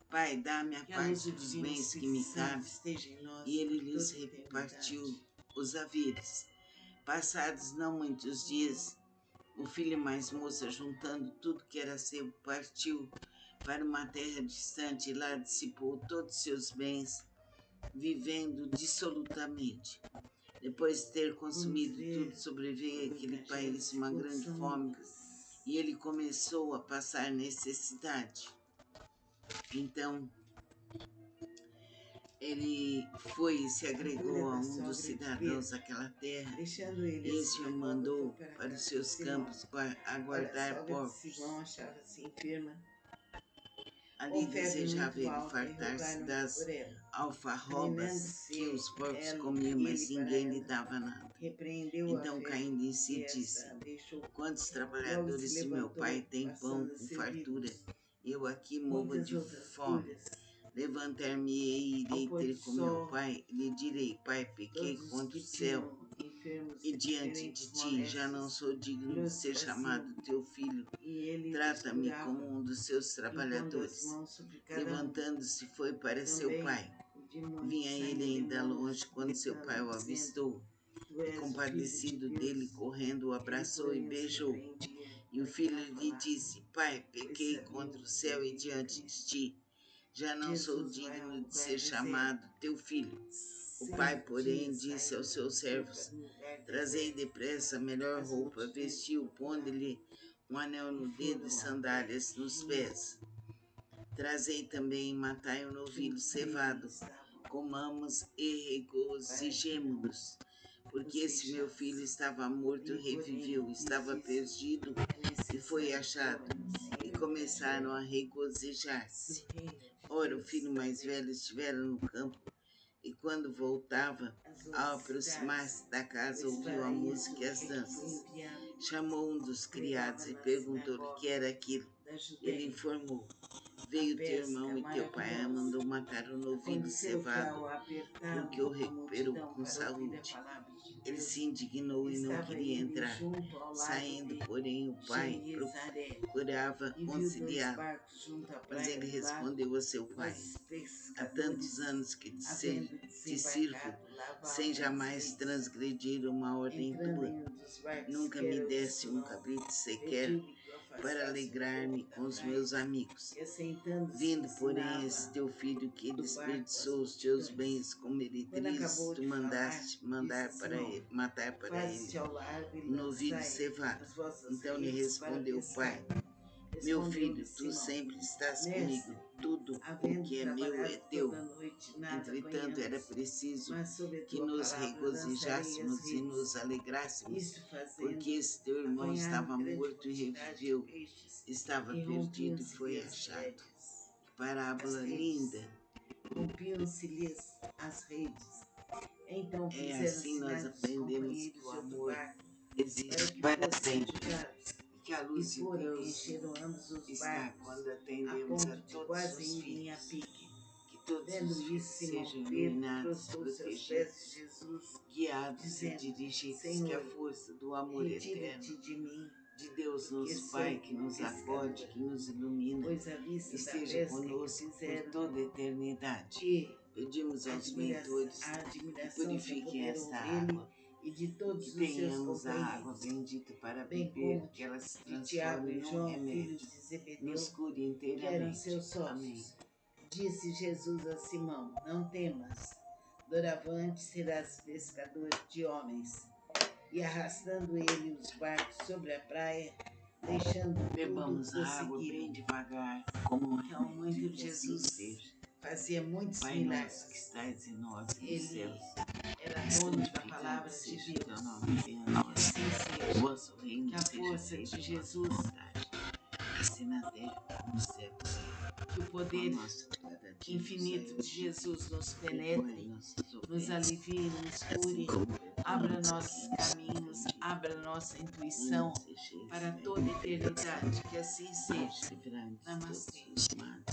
Pai, dá-me a Que a luz parte do dos Divino bens que Espírito me Santo cabem. esteja em nós E ele por lhes toda a repartiu eternidade. os haveres. Passados não muitos dias, o filho mais moço, juntando tudo que era seu, partiu para uma terra distante e lá dissipou todos seus bens, vivendo dissolutamente. Depois de ter consumido tudo, sobreveio àquele país uma grande fome e ele começou a passar necessidade. Então, ele foi e se agregou a um dos cidadãos daquela terra. Este o mandou para os seus campos aguardar porcos. Achava-se enferma. Ali desejava ele fartar-se das alfarrobas que os porcos comiam, mas ninguém lhe dava nada. Então, caindo em si, disse: Quantos trabalhadores de meu pai têm pão com fartura? Eu aqui morro de fome. Levantar-me-ei e irei ter com meu pai, e lhe direi: Pai, pequei contra o céu e diante de ti, já não sou digno de ser chamado teu filho. Trata-me como um dos seus trabalhadores. Levantando-se, foi para seu pai. Vinha ele ainda longe quando seu pai o avistou, e compadecido dele, correndo, o abraçou e beijou. E o filho lhe disse: Pai, pequei contra o céu e diante de ti, já não sou digno de ser chamado teu filho. O pai, porém, disse aos seus servos: Trazei depressa a melhor roupa, vestiu, pondo-lhe um anel no dedo e sandálias nos pés. Trazei também e matai um novilho cevado, comamos e regozijemo-nos, porque esse meu filho estava morto e reviveu, estava perdido e foi achado. E começaram a regozijar-se. Ora, o filho mais velho estivera no campo, e quando voltava, ao aproximar-se da casa, ouviu a música e as danças. Chamou um dos criados e perguntou-lhe o que era aquilo. Ele informou: Veio teu irmão e teu pai mandou matar o novilho cevado, porque o recuperou com saúde. Ele se indignou e não queria entrar. Saindo, porém, o pai procurava conciliá-lo. Mas ele respondeu a seu pai: Há tantos anos que te sirvo, sem jamais transgredir uma ordem tua. Nunca me desse um cabrito sequer para alegrar-me com os meus amigos. Vindo, porém, esse teu filho que desperdiçou os teus bens com meretrizes, tu mandaste matar para ele um novilho cevado. Então lhe respondeu o pai: Meu filho, tu sempre estás comigo, tudo o que é meu é teu. Entretanto, era preciso que nos regozijássemos e nos alegrássemos, porque esse teu irmão estava morto e reviveu, estava perdido e foi achado. Que parábola linda! Rompiam-se-lhes as redes. Então É assim nós aprendemos que o amor existe para sempre, que a luz de Deus nos está barcos, quando a atendemos a ponto de todos quase os irem a filhos. pique. Que todos Vendo os filhos isso, Simão sejam Pedro iluminados, prostrou seus pés de protegidos, Jesus, guiados e dizendo: dirigidos, que Senhor, a força do amor eterno retira-te de mim, de Deus, porque nosso sou Pai, que nos pescador. acode, que nos ilumina, Pois à vista da esteja pesca que conosco por fizeram toda a eternidade. e Pedimos aos mentores a que admiração se purifiquem apoderou esta dele água, e de que todos os seus tenhamos a água companheiros, bendita para bem beber, como que ela se de Tiago transforme e num João, remédio, filhos de Zebedeu, nos cure que eram inteiramente. seus Amém. sócios. Disse Jesus a Simão: Não temas, doravante serás pescador de homens. E arrastando ele os barcos sobre a praia, deixando tudo, Bebamos a água bem prosseguiram. devagar, como um Então, muito remédio, de que assim Jesus seja. fazia muitos Pai nosso que milagres. estais em nós e nos Ele céus, era dono da santificado palavra de seja o Deus. teu nome, venha a Que nós. assim O seja. vosso reino Que a seja força feita de a vossa Jesus, vontade, assim na terra como no céu. que o O poder nosso de cada dia infinito nos de dai hoje. Jesus nos Perdoai penetre, nossas nos ofensas, alivie, nos assim cure, como abra perdoamos a nossos quem nos caminhos, ofende. abra nossa Não intuição nos deixeis para cair toda em eternidade. Que assim tentação, seja. livrai-nos de Namastê. todos os males,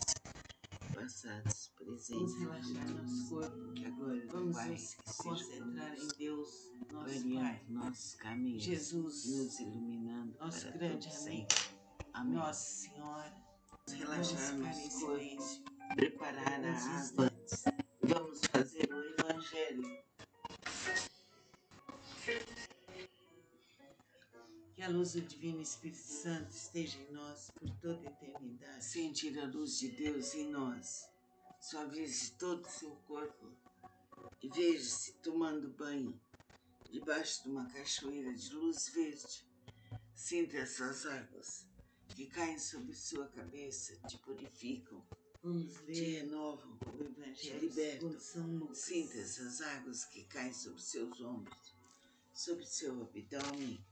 passados, Vamos presentes e relaxar nosso futuros. corpo. Que a glória do Vamos Pai nos que seja concentrar em conosco, Deus, nosso variando Pai, nossos caminhos e Jesus, nos iluminando nosso para grande todo amigo, sempre. Amém. Nossa Senhora. Vamos Vamos relaxar ficar em nosso corpo, silêncio preparar a alguns água. instantes. Vamos fazer o Evangelho. Que a luz do Divino Espírito Santo esteja em nós por toda a eternidade. Sentir a luz de Deus em nós. Suavize todo o seu corpo e veja-se tomando banho debaixo de uma cachoeira de luz verde. Sinta essas águas que caem sobre sua cabeça, te purificam, Vamos te ler renovam, o te Evangelho libertam. segundo São Lucas. Sinta essas águas que caem sobre seus ombros, sobre seu abdômen.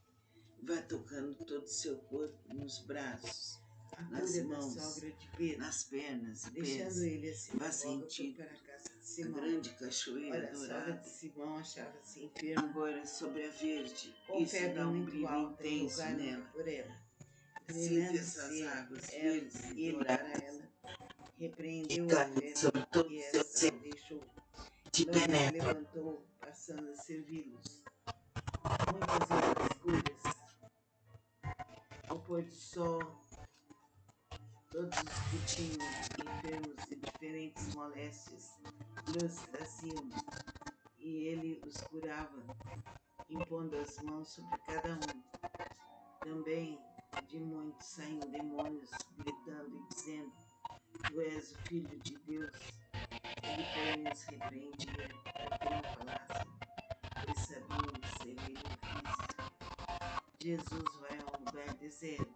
Vá tocando todo o seu corpo, nos braços, A nas cura da mãos, sogra de Pedro. nas pernas e Deixando pés. ele assim Vá na volta, foi sentir para a casa de a Simão. grande cachoeira Olha, a sogra dourada. de Simão achava-se enferma, Agora sobre a verde, com isso febre dá um muito brilho alta, e intenso rogaram nela. por ela. Sinta essas águas verdes e Ele para douradas ela, que repreendeu a caem febre sobre todo e o seu esta ser, o deixou. te Logo se penetram. levantou, passando a servi-los. Muitas outras curas. Ao pôr do sol, todos os que tinham enfermos de diferentes moléstias lhes traziam, e ele os curava, impondo as mãos sobre cada um. Também de muitos saíam demônios, gritando e dizendo: Tu és o Filho de Deus. Ele, porém, os repreendia para que não falassem, pois sabiam o segredo físico. Jesus vai a um lugar deserto.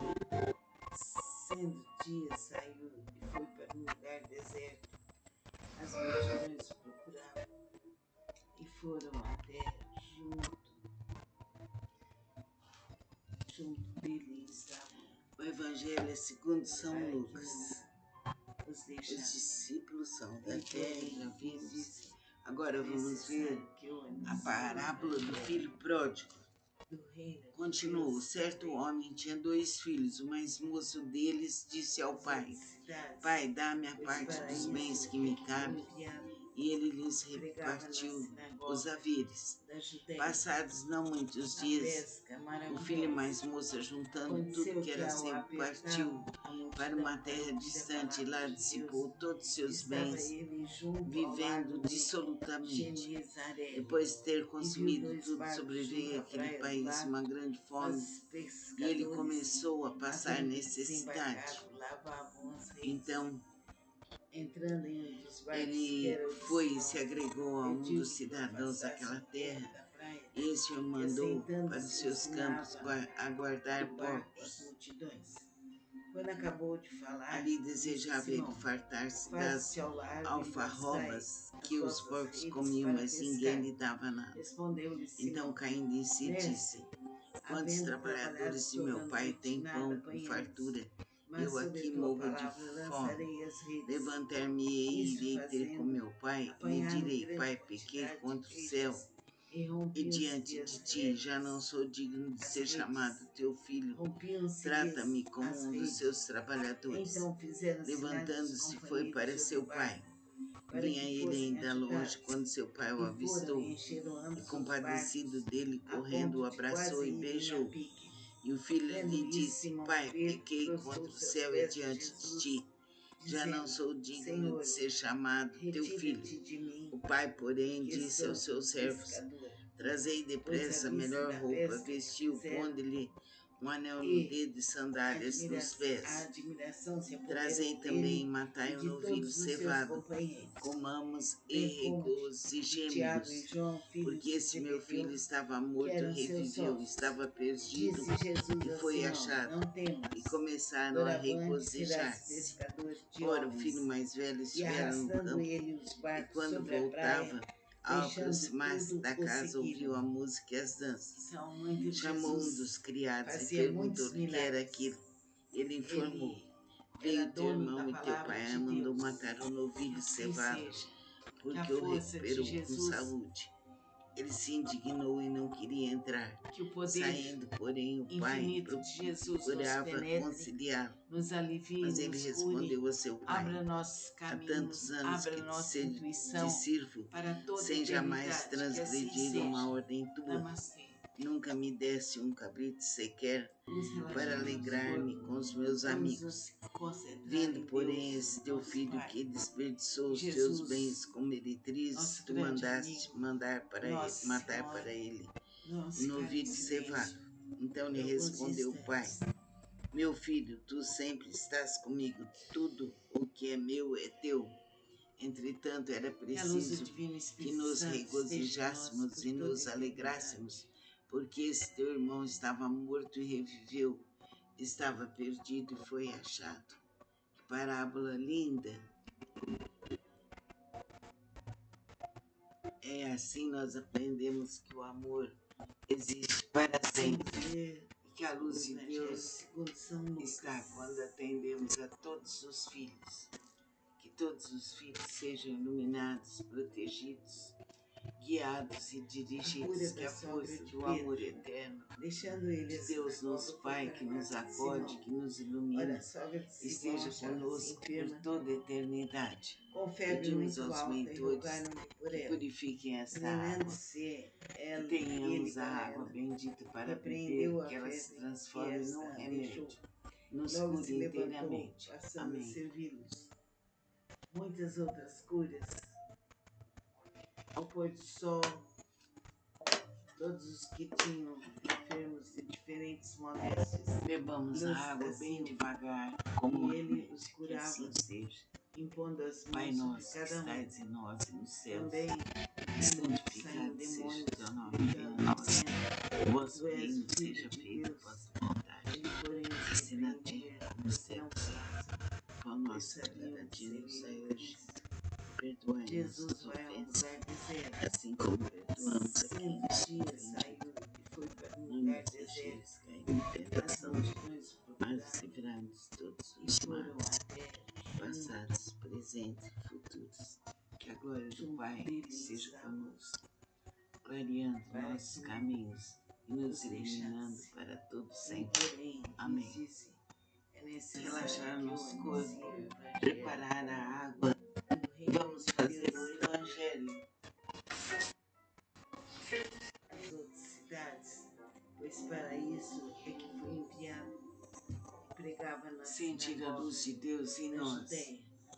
Sendo dia, saiu e foi para um lugar deserto. As multidões o procuravam e foram até junto dele estavam. O Evangelho é segundo São Para que Lucas. não os Os deixasse. discípulos são da Ele, terra, porém, já lhes vimos. disse: Agora é vamos ver necessário que eu a anuncie parábola o do evangelho filho pródigo. do reino de Continuou: Deus certo também homem tinha 2 filhos. O mais moço deles disse ao nas pai: outras cidades, Pai, dá-me a pois parte para dos isso bens que me foi cabem. enviado. E ele lhes Pregava na repartiu os sinagoga haveres. da Judéia, Passados não muitos na dias, pesca o filho maravilhosa. mais moço, juntando tudo Aconteceu que que era ao seu, partiu apertavam a para multidão uma para terra ouvir a distante e lá palavra de dissipou Deus, todos os seus estava bens, ele junto ao vivendo lago de dissolutamente. Genezaré, Depois de ter e viu consumido 2 tudo, barcos sobreveio junto à àquele praia do país lago, uma grande fome, mas e ele pescadores, começou a passar havendo necessidade. desembarcado, lavavam as redes. Então Entrando em um dos barcos, que ele era o de foi e Simão, se agregou a um pediu dos que o cidadãos afastasse daquela um pouco terra, da praia, e esse o e mandou para os assentando-se seus campos ensinava aguardar do barco as porcos. multidões. Quando acabou de falar, Ali disse desejava ele Simão: fartar-se das Faze-te ao largo e lançai alfarrobas as que os vossas porcos redes comiam, para mas ninguém pescar. lhe dava nada. Respondeu-lhe Então, Simão: caindo em si, Mestre, disse: Quantos havendo trabalhadores trabalhado de meu toda a pai noite, têm nada pão com apanhamos, fartura? mas Eu sob aqui a tua morro de palavra fome. lançarei as redes. Levantar-me-ei e Isso irei ter com fazendo, meu pai, e lhe apanharam direi: grande Pai, pequei quantidade de contra o céu peixes e diante de ti já não sou digno de ser chamado teu filho. Trata-me como um dos seus trabalhadores. Levantando-se, foi para seu pai. Vinha ele ainda longe quando seu pai o avistou, e compadecido dele, correndo, o abraçou e beijou. E o filho lhe disse: Pai, pequei contra o céu e diante de ti. Já não sou digno de ser chamado teu filho. O pai, porém, disse aos seus servos: Trazei depressa a melhor roupa, vestiu, pondo-lhe um anel no dedo e sandálias nos pés. Trazei também e matai um novilho cevado. Comamos e regozijemo-nos, porque esse meu filho estava morto e reviveu, estava perdido e foi achado. E começaram a regozijar-se. Ora, o filho mais velho estivera no campo, e quando voltava, ao aproximar-se da casa, ouviu a música e as danças. Chamou um dos criados e perguntou-lhe o que era aquilo. Ele informou: Veio teu irmão e teu pai mandou matar o novilho cevado, porque o recuperou com saúde. Ele se indignou e não queria entrar. Saindo, porém, o pai procurava conciliá-lo. Mas ele respondeu a seu pai: Há tantos anos que te sirvo, sem jamais transgredir uma ordem tua. Nunca me desse um cabrito sequer para alegrar-me com os meus amigos. Vindo, porém, esse teu filho que desperdiçou os teus bens com meretrizes, tu mandaste matar para ele um novilho cevado. Então lhe respondeu o pai: Meu filho, tu sempre estás comigo, tudo o que é meu é teu. Entretanto, era preciso que nos regozijássemos e nos alegrássemos, porque esse teu irmão estava morto e reviveu, estava perdido e foi achado. Que parábola linda! É assim nós aprendemos que o amor existe para sempre e que a luz de Deus está quando atendemos a todos os filhos. Que todos os filhos sejam iluminados, protegidos, guiados e dirigidos, que a força do amor eterno de Deus nosso Pai, que nos acode, que nos ilumina, esteja conosco por toda a eternidade. Pedimos aos mentores que purifiquem esta água, que tenhamos a água bendita para beber, que ela se transforme num remédio, nos cure inteiramente. Amém. Muitas outras curas. Ao pôr do sol, todos os que tinham enfermos de diferentes moléstias, bebamos a água bem devagar, como ele os curava, assim seja. impondo as mãos Pai nosso sobre que cada um. estais em nós e nos céus, Também santificado seja o teu nome, venha a nós. O vosso reino seja feito a vossa vontade, assim na terra como no céu. Pão nosso de cada dia nos dai hoje. Perdoai nossas ofensas, assim como perdoamos a quem nos ofende. Não nos deixeis cair em tentação, mas livrai-nos de todos os males, passados, presentes e futuros. Que a glória do Pai seja conosco, clareando nossos caminhos e nos iluminando para todo sempre. Amém. Relaxar nosso corpo, preparar a água. Vamos fazer o Evangelho. As outras cidades, pois para isso é que foi enviado. Pregava na sentir a luz de Deus em nós.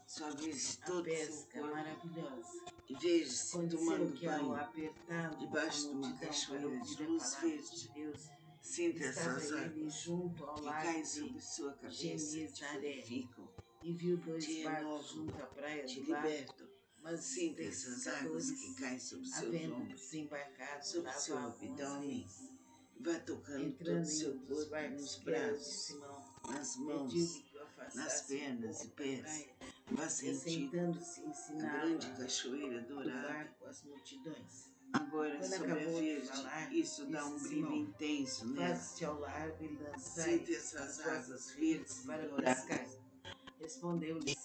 Suavize todo o seu corpo maravilhosa. E veja-se tomando banho apertá-lo debaixo de uma cachoeira de luz verde. Sinta essas águas que caem sobre sua cabeça, te purificam, e viu dois te barcos renovam, junto à praia te do lado, libertam. mas Sinta essas águas que caem sobre seus ombros, sobre seu abdômen. Vá tocando todo o seu corpo, nos braços, nas mãos, nas pernas e pés. Vá sentindo a grande cachoeira dourada. Agora, sobre a verde, isso dá um brilho intenso nela. Sinta essas águas verdes e douradas. Respondeu-lhe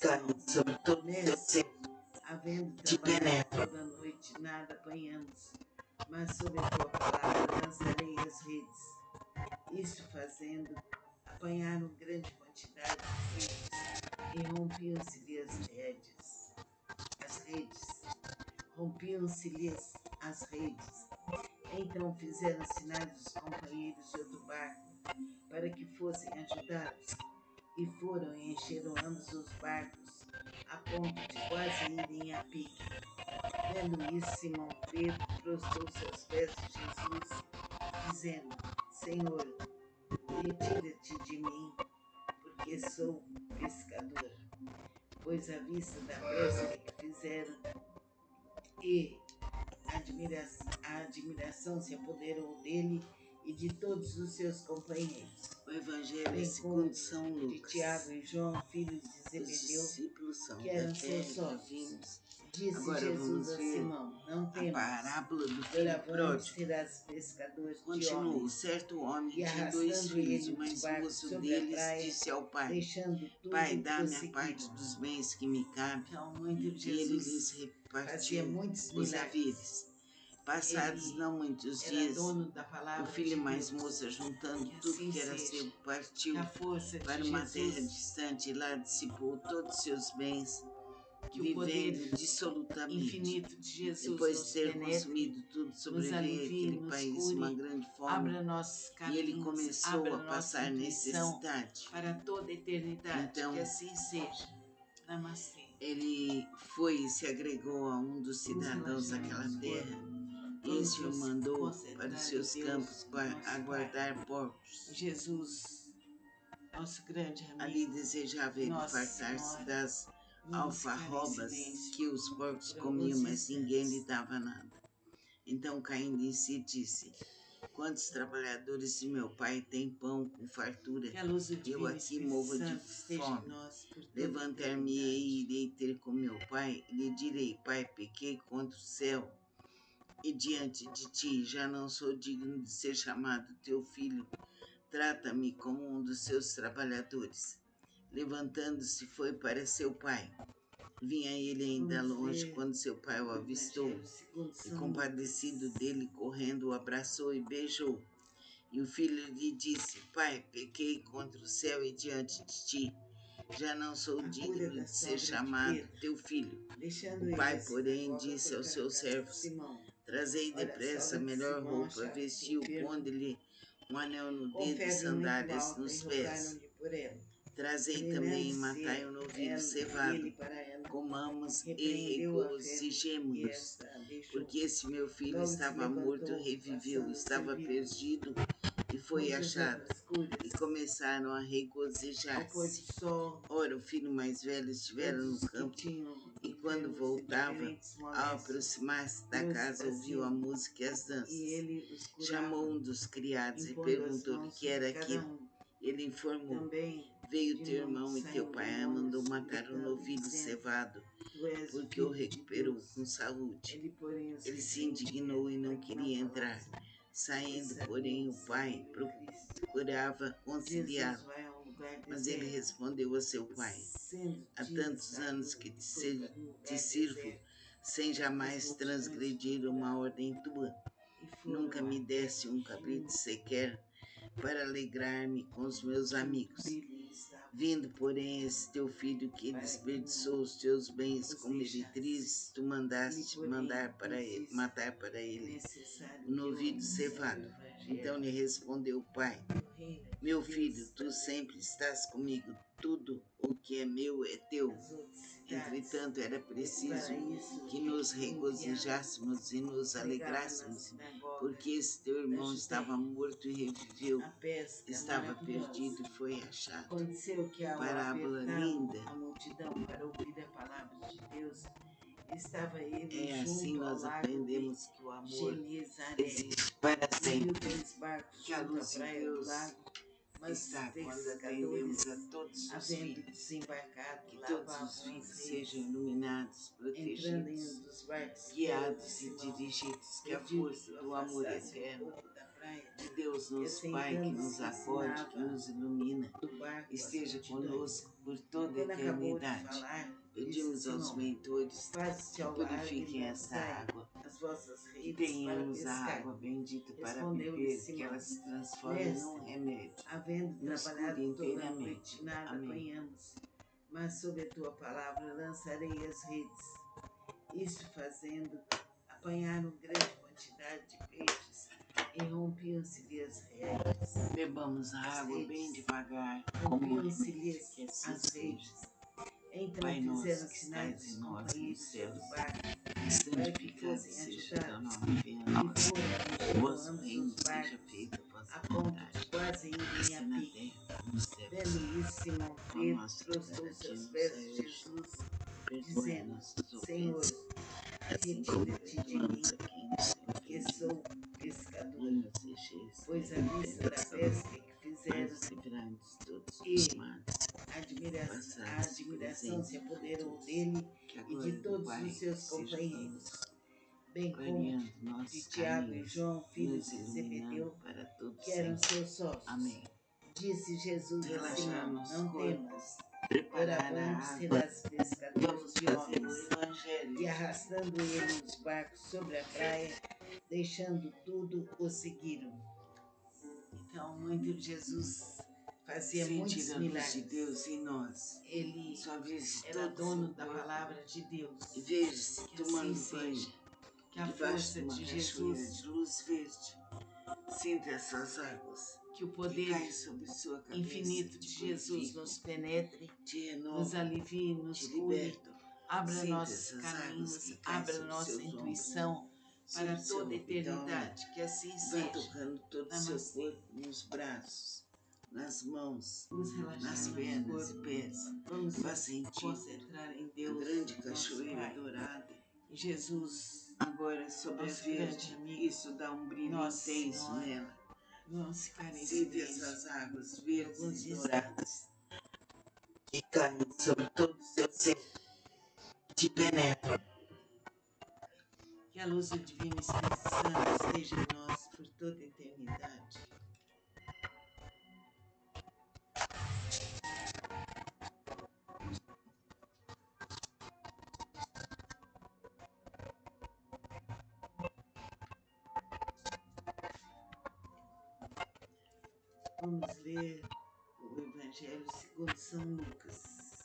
sobre todo o seu ser. havendo Te penetra. toda noite, nada apanhamos. mas sob a tua palavra lançarei as redes. Isto fazendo, apanharam grande quantidade de peixes e rompiam-se-lhe as redes. Rompiam-se-lhes as redes. Então fizeram sinais dos companheiros de outro barco para que fossem ajudá-los. E foram e encheram ambos os barcos, a ponto de quase irem a pique. Vendo isso, Simão Pedro prostrou-se aos pés de Jesus, dizendo: Senhor, retira-te de mim, porque sou pescador. Pois à vista da pesca que fizeram e a admiração se apoderou dele e de todos os seus companheiros. O Evangelho é Bem segundo São como de Lucas. Tiago e João, filhos de Os Zebedeu, discípulos são que eram da fé seus que sócios. vimos. Disse Agora Jesus vamos a ver Simão: Não a temas, parábola do filho doravante pródigo. serás pescador de Continuou, homens. certo homem E tinha 2 arrastando filhos, ele o mais o barco moço sobre a deles praia, disse ao pai: deixando tudo, Pai, dá-me a prosseguiram. parte dos bens que me cabe. Então, muito E ele lhes Jesus fazia repartiu muitos os milagres. haveres. Passados Ele não muitos era dias, dono da o palavra filho de mais Deus. moço, juntando Que tudo assim que era seja. seu, partiu Que a força para de uma terra Jesus, distante e lá dissipou todos os seus bens, que o poder vivendo dissolutamente. infinito de Jesus Depois de nos ter penetre, consumido tudo, nos sobreveio alivie, àquele nos país uma cure, grande fome, abra nossos e ele caminhos, começou abra a nossa passar intuição necessidade. para toda a eternidade. Então, Que assim seja. Namastê. ele foi e se agregou a um dos Vamos cidadãos relaxar daquela nosso terra. corpo. E Vamos este o nos mandou concentrar para os em seus Deus, campos nosso a guardar Pai. porcos. Jesus, nosso grande Ali amigo, desejava ele Nossa fartar-se Senhora. das Vamos ficar em alfarrobas silêncio que os porcos por comiam, alguns mas ninguém lhe instantes. dava nada. Então, caindo em si, disse: Quantos trabalhadores de meu pai têm pão com fartura, Que a luz do e eu Divino aqui Espírito morro de Santo esteja em fome. nós por toda a Levantar-me-ei e eternidade. irei ter com meu pai, e lhe direi: Pai, pequei contra o céu e diante de ti, já não sou digno de ser chamado teu filho. Trata-me como um dos seus trabalhadores. Levantando-se, foi para seu pai. Vinha ele ainda Vamos longe ver quando seu pai o o avistou, Evangelho segundo e São compadecido Lucas. dele, correndo, o abraçou e beijou. E o filho lhe disse: Pai, pequei contra o céu e diante de ti. Já não sou A cura digno da de ser sogra de chamado Pedro. teu filho. Deixando O ele pai, a porém, sinagoga, disse foi aos para a seus casa de servos: Simão. Trazei Ora, a depressa a sogra de melhor Simão roupa, achava-se vestiu, enferma, pondo-lhe um anel no com dedo e febre muito sandálias alta, nos e pés. rogaram-lhe por ela. Trazei também e matai Inclinando-se um novilho ele cevado. para ela, Comamos e repreendeu a febre e regozijemo-nos, esta a deixou. porque esse meu filho Logo se estava morto, levantou, reviveu, passando a estava servi-los. perdido e foi Muitas achado. outras E curas. começaram a Ao pôr regozijar-se. do sol, Ora, o filho mais velho estivera todos no os que campo, tinham e quando enfermos de voltava, diferentes ao moléstias, aproximar-se da casa, ouviu a traziam, música e as e danças. ele os Chamou curava, um dos criados e impondo as perguntou-lhe o mãos que sobre era cada aquilo. um. Ele informou: Também Veio de teu muitos irmão e teu saíam pai demônios, mandou matar o gritando e novilho dizendo: cevado, Tu és o porque o Filho de recuperou com Deus. saúde. Ele, porém, os Ele se repreendia indignou e para não que não queria entrar. falassem, pois Saindo, sabiam porém, o ser pai ele o Cristo. procurava Jesus conciliá-lo. vai a um lugar Mas ele deserto. respondeu a seu pai: Sendo Há dias tantos da anos rua, que foi para um te lugar sirvo, deserto. sem As jamais multidões transgredir uma procuravam ordem tua. e Nunca foram me até deste que um fim cabrito sequer para alegrar-me com os meus que o amigos. brilho estava, Vindo, porém, esse teu filho que para que não desperdiçou os teus bens os com meretrizes, deixasse. tu Ele, mandaste porém, matar para é ele necessário o que eu novilho anuncie o cevado. Então Evangelho lhe respondeu o pai: do reino de Meu filho, Deus. tu sempre estás comigo, tudo o que é meu é teu. As outras cidades. Entretanto, era preciso Para isso que ele nos foi enviado, regozijássemos e nos pregava na alegrássemos, sinagoga porque esse teu da irmão estava Judéia. morto e reviveu, A pesca estava perdido maravilhosa. e foi achado. Aconteceu que ao Parábola apertavam linda. a multidão para ouvir a palavra de Deus, estava ele É assim junto ao nós lago de aprendemos que o amor Genezaré. existe para E viu sempre, 3 barcos que a junto à luz de praia do Deus lago, mas os está quando pescadores, atendemos a todos os havendo filhos. desembarcado, Que todos os lavavam filhos as sejam redes. iluminados, Entrando em um protegidos, dos barcos, que era o de guiados e Simão, dirigidos, que a pediu força que o do amor afastasse um eterno pouco da praia, de Deus, e nosso Pai, que nos assentando-se acode, que ensinava nos ilumina, do barco as esteja multidões. conosco por E toda a quando acabou de eternidade. falar, disse Pedimos aos Simão: mentores Faze-te que ao largo e purifiquem esta lançai água, as as vossas que redes para tenhamos a pescar. água bendita para Respondeu-lhe beber, que Simão: ela se transforme Mestre, num remédio, havendo nos trabalhado cure toda a inteiramente. noite, nada Amém. apanhamos, mas sob a tua palavra lançarei as redes. Isto fazendo, apanharam grande quantidade de peixes e rompiam-se-lhe as redes. Bebamos a água bem devagar, Rompiam-se-lhes que assim as seja. redes. Então Pai nosso fizeram que sinais estais aos em nós nos companheiros céus, do barco para que santificado fossem seja teu ajudados. nome, venha a E nós. foram O enchendo vosso ambos reino os seja barcos feita a vossa a ponto vontade, de quase irem assim a na pique. terra como no céu. Vendo isso, Simão O Pedro nosso prostrou-se cada aos dia pés nos de dai hoje. Jesus, Perdoai dizendo: nossas Senhor, ofensas, assim como retira-te de perdoamos mim, a quem nos tem que ofendido. sou pescador. Não nos deixeis Pois à cair em vista da tentação, pesca que fizeram mas livrai-nos de todos os e males. a Passados admiração se presentes apoderou futuros, dele que e agora de do todos Pai os seus seja companheiros, conosco, bem como clareando de nossos Tiago e caminhos, João, filhos nos de iluminando Zebedeu, para todos que eram sempre. seus sócios. Amém. Disse Jesus a Relaxar Simão: nosso Não corpo, temas, preparar a doravante água, serás pescadores vamos de fazer o homens. Evangelho. E arrastando ele os barcos sobre a praia, deixando tudo, o seguiram. Então, Jesus fazia muitos Sentir a luz milagres. de Deus em nós. Ele Suavize era todo dono seu da corpo palavra de Deus. e veja-se Que tomando assim banho seja. Que a debaixo força de uma de cachoeira Jesus, de luz verde. Sinta essas águas que o que poder caem sobre sua cabeça, infinito te de Jesus purificam, nos penetre, te nos renovam, alivie, nos te cure, libertam. abra Sinta nossos essas águas caminhos, que caem abra sobre nossa seus ombros, intuição sobre para seu toda a abdômen. eternidade. Que assim Vá seja. tocando todo o seu Namastê. corpo, nos braços, nas mãos, Vamos relaxar nas nosso pernas corpo. e pés. Vamos Vá nos sentir concentrar em a Deus, grande nosso cachoeira Pai. dourada. Em Jesus, Agora sobre a nosso grande verde, amigo, isso dá um brilho Nossa intenso Senhora. nela. Vamos ficar em Sinta silêncio essas águas por verdes alguns e douradas instantes. que caem sobre todo o seu ser, te penetram. Que a luz do Divino Espírito Santo esteja em nós por toda a eternidade. Vamos ler o Evangelho segundo São Lucas.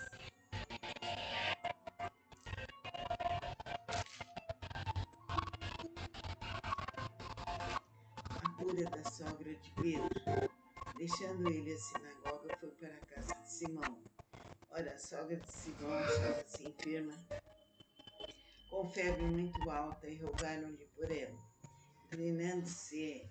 A cura da sogra de Pedro. Deixando ele a sinagoga, foi para a casa de Simão. Ora, a sogra de Simão achava-se enferma, com febre muito alta, e rogaram-lhe por ela. Inclinando-se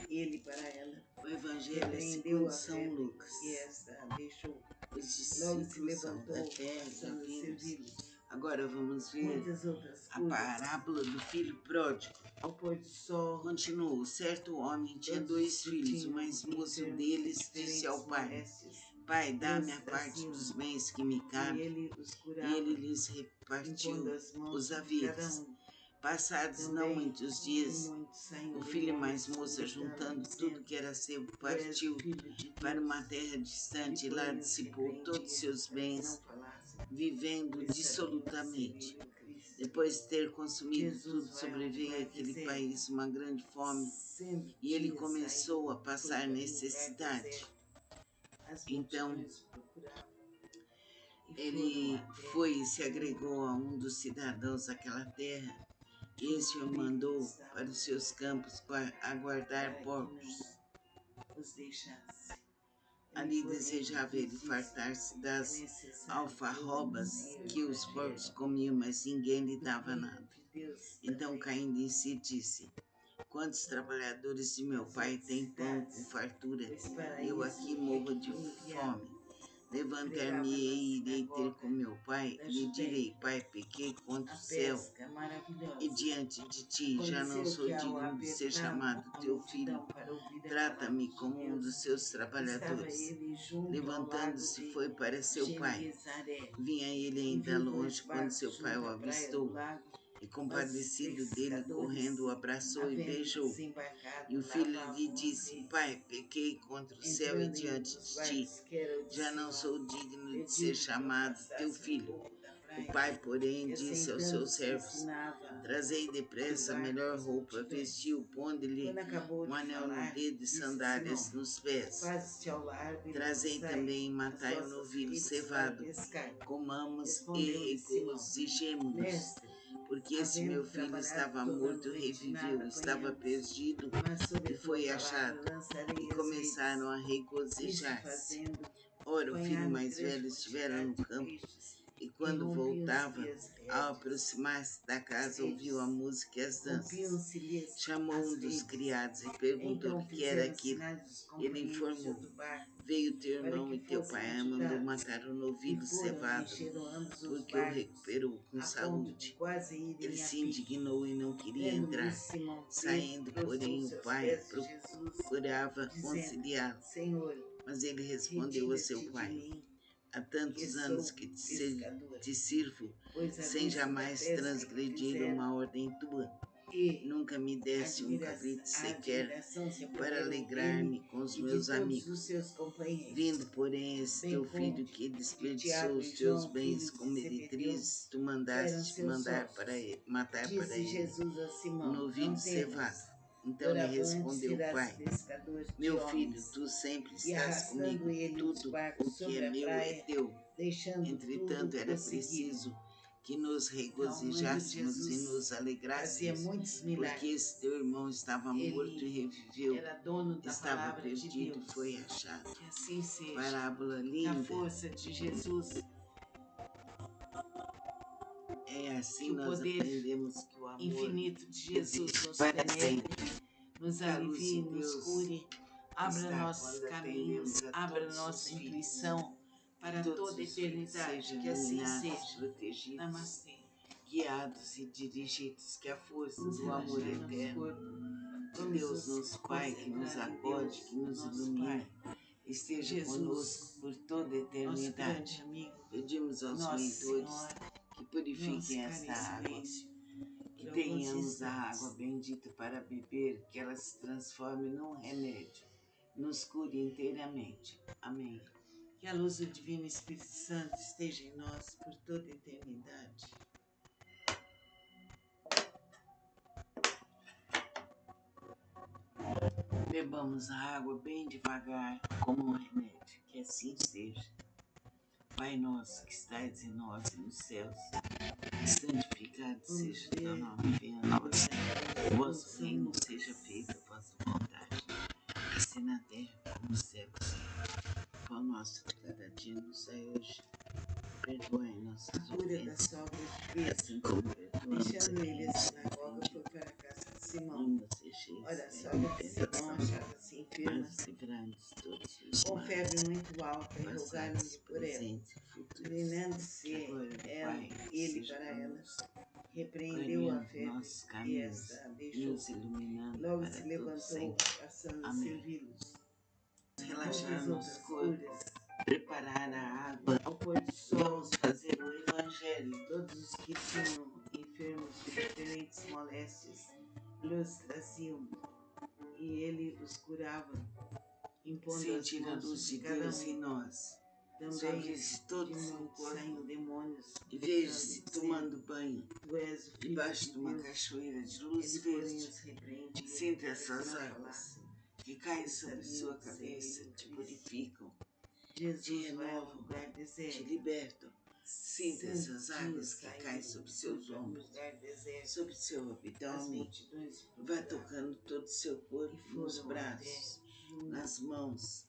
ele para ela, O Evangelho é repreendeu segundo a São febre Lucas. e esta a deixou. Os Logo se discípulos são da levantou, terra passando a e vindos. servi-los. Agora vamos ver Muitas outras a curas. parábola do filho pródigo. Ao pôr do sol, Continuou, certo homem tinha todos dois que filhos. O tinham mais moço enfermos deles de disse ao diferentes pai: moléstias, Pai, dá-me a os parte traziam, dos bens que me e cabe. ele os E curava, ele lhes impondo repartiu as mãos os sobre cada haveres. um. Passados não Também, muitos com dias, muitos saíam o filho mais demônios, moço, gritando, juntando tudo dizendo: que era seu, Tu és o partiu Filho de para Deus. uma terra distante e Ele, lá porém, os dissipou todos repreendia, os seus para que não bens, falassem, vivendo pois sabiam que dissolutamente. seria o Cristo. Depois de ter consumido Jesus tudo, vai ao sobreveio lugar àquele deserto. país uma grande fome Sendo e ele dia, começou a saiu, passar foi para um lugar necessidade. deserto. As Então multidões o procuravam e ele foram até foi e se um agregou a um dos cidadãos daquela terra. E onde esse o Filipe mandou estava, para os seus campos para aguardar para que porcos. não os deixasse. Ali Porém, desejava lhes ele disse: fartar-se É das necessário alfarrobas obedecer que ao os porcos Evangelho comiam, mas ninguém lhe do dava Filho nada. de Deus Então, também. caindo em si, disse: Quantos trabalhadores de meu pai têm pão com fartura, Pois para e eu isso aqui é morro que de fui enviado. fome? Levantar-me-ei Pregava na e irei ter sinagoga com meu pai, da e lhe Judéia. direi: Pai, pequei contra A o céu pesca e maravilhosa. diante de ti, já não Aconteceu sou que ao digno de ser apertar chamado a teu filho. multidão para ouvir a palavra Trata-me de como um Deus, dos seus estava trabalhadores. ele junto ao lago Levantando-se, de foi para seu pai. Genezaré. Vinha ele E ainda viu dois longe quando barcos seu pai junto o à praia do avistou, lago, e mas os compadecido dele, pescadores, correndo, o abraçou e havendo beijou. desembarcado, E o filho lhe lavavam as disse: redes. Pai, pequei contra o céu e Entrando em um diante dos de ti, barcos, que era o de já não Simão, sou digno de ser pediu-lhe que o chamado teu afastasse um filho. pouco da O praia, pai, porém, e disse aos seus assentando-se servos: ensinava Trazei os depressa a barcos melhor as roupa, multidões. vestiu, pondo-lhe Quando acabou um de anel no falar, dedo e disse a sandálias Simão: nos pés. Faze-te ao largo e Trazei lançai também e as matai o vossas novilho redes para cevado, pescar. comamos e Respondeu-lhe Simão: regozijemo-nos, Mestre, porque este havendo meu filho trabalhado estava toda a morto e noite, reviveu, nada estava apanhamos, perdido mas sob e a tua foi palavra achado. lançarei E as começaram a redes. Isto regozijar-se. fazendo, Ora, o filho apanharam mais grande velho estivera no quantidade de campo, peixes e e quando voltava, rompiam-se-lhe as ao redes. aproximar-se da casa, ouviu a música e as danças. Rompiam-se-lhes Chamou as um dos redes. criados e perguntou-lhe Então o que era fizeram aquilo. sinais dos Ele companheiros de informou: outro barco Veio teu para irmão que e teu fossem pai mandou ajudados. matar o E novilho foram, cevado, encheram ambos os porque o barcos, recuperou com a ponto de saúde. quase Ele irem a se pique. indignou e não queria Tendo entrar. isso, Simão Pedro Saindo, porém, prostrou-se o aos pai pés de Jesus, procurava dizendo: conciliá-lo. Senhor, Mas ele respondeu a seu retira-te de pai: mim, Há que tantos anos sou que pescador. te sirvo, Pois à sem vista da jamais pesca que transgredir fizeram, uma ordem tua. e Nunca me deste um admira cabrito a sequer admiração se para apoderou dele alegrar-me com os e de meus todos os amigos. seus companheiros, Vindo, porém, esse bem teu como filho que de desperdiçou Tiago os e teus João, bens filhos com de Zebedeu, meretrizes, tu que eram mandaste seus sócios. matar para Disse ele Jesus a o Simão: novilho Não cevado. temas, Então lhe doravante respondeu o serás pai: pescador de Meu filho, homens. tu sempre E estás arrastando comigo, ele os tudo o barcos que é sobre a meu é praia, teu. deixando tudo, Entretanto, era prosseguiram. preciso que nos Então, o anjo de regozijássemos e Jesus nos fazia alegrássemos, muitos porque esse milagres. teu irmão estava morto e Ele reviveu, era dono da estava palavra de perdido e Deus. foi achado. Que assim seja. Parábola Que a linda. força de Jesus, É assim que o nós poder aprendemos que o amor infinito de Jesus existe nos para penetre, sempre. nos Que a luz de alivie, nos Deus cure, abra está nossos quando caminhos, atendemos a abra todos nossa os filhos. intuição Que para todos toda a os filhos eternidade. sejam Que assim iluminados, seja. protegidos, Namastê. guiados e dirigidos, que a força Vamos do amor relaxar nosso eterno corpo. de Vamos Deus, nos nosso Pai, que nos concentrar em acode, Deus, que nos nosso ilumine, Pai. esteja Jesus, conosco por toda a nosso grande eternidade. amigo, Pedimos aos Nossa mentores Senhora, que vamos purifiquem ficar esta em água, silêncio que por alguns tenhamos a instantes. água bendita para beber, que ela se transforme num remédio, nos cure inteiramente. Amém. Que a luz do Divino Espírito Santo esteja em nós por toda a eternidade. Bebamos a água bem devagar, como um remédio, que assim seja. Pai nosso que estais em nós e nos céus, santificado seja o teu nome, venha a nós. O vosso reino seja feita a vossa vontade, assim na terra como nos céus. O pão nosso de cada dia nos dai hoje. Perdoai nossas Cura da ofensas, sogra de Pedro. assim como perdoamos Deixando a ele quem a nos sinagoga, ofende. foi para a casa de Simão. Não nos deixeis Ora, a cair sogra em de Simão tentação, achava-se enferma, mas livrai-nos de todos os com males. febre muito alta, e Passados, rogaram-lhe por ela. presentes e futuros. Inclinando-se Que a glória do Pai ele seja para ela, conosco, repreendeu a clareando febre nossos e caminhos esta a e deixou. nos iluminando Logo para se todo levantou, sempre. passando a Amém. servi-los. Relaxar Muitas nosso outras corpo, curas. preparar a água, Ao pôr do sol, vamos fazer o Evangelho. todos os que tinham enfermos de diferentes moléstias lhes traziam, e ele os curava, impondo as Sentir a mãos luz sobre de cada Deus em um. nós. Também Suavize de todo o seu muitos saíam corpo demônios, e veja-se dizendo: tomando banho Tu és o Filho debaixo de de uma Deus. cachoeira de luz Ele, porém, verde. os repreendia, Sinta para que essas não águas falassem, que caem pois sobre sabiam sua que seria cabeça, o te Cristo. purificam, te Jesus vai ao renovam, lugar te deserto. libertam. Sinta essas águas que Saiu caem sobre seus para um ombros, lugar deserto. sobre seu As abdômen. multidões Vai procuravam tocando todo o seu corpo, e nos foram braços, até junto nas mãos,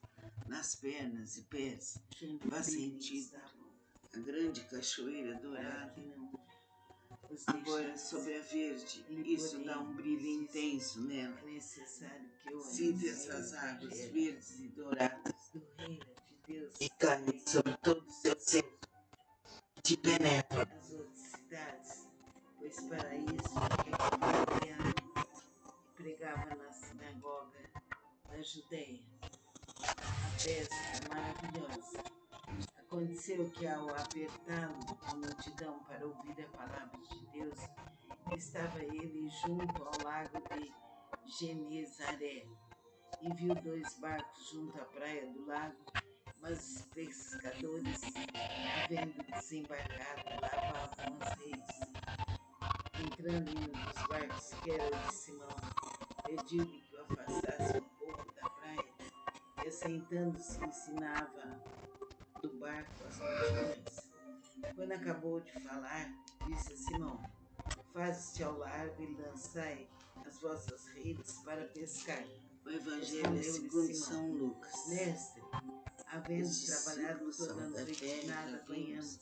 nas pernas e pés. onde Vá eles sentir estavam, a grande cachoeira para dourada. que não os Agora deixasse. sobre a verde, Ele, isso porém, dá um brilho disse: intenso nela. É necessário que eu Sinta anuncie essas o águas Evangelho verdes e douradas do reino de Deus que caem sobre todo o seu ser, te penetram. às outras cidades, pois para isso é que foi enviado, e pregava na sinagoga da Judéia. A pesca maravilhosa. Aconteceu que, ao apertá-lo a multidão para ouvir a palavra de Deus, estava ele junto ao lago de Genezaré, e viu dois barcos junto à praia do lago, Mas os pescadores, havendo desembarcado, lavavam as redes. Entrando em um dos barcos, que era o de Simão, pediu-lhe que o afastasse um pouco da praia e, assentando-se, ensinava do barco as multidões. Quando acabou de falar, disse a Simão: faze-te ao largo e lançai as vossas redes para pescar. O Evangelho é segundo São Lucas. Mestre, havendo trabalhado toda a noite, nada apanhamos,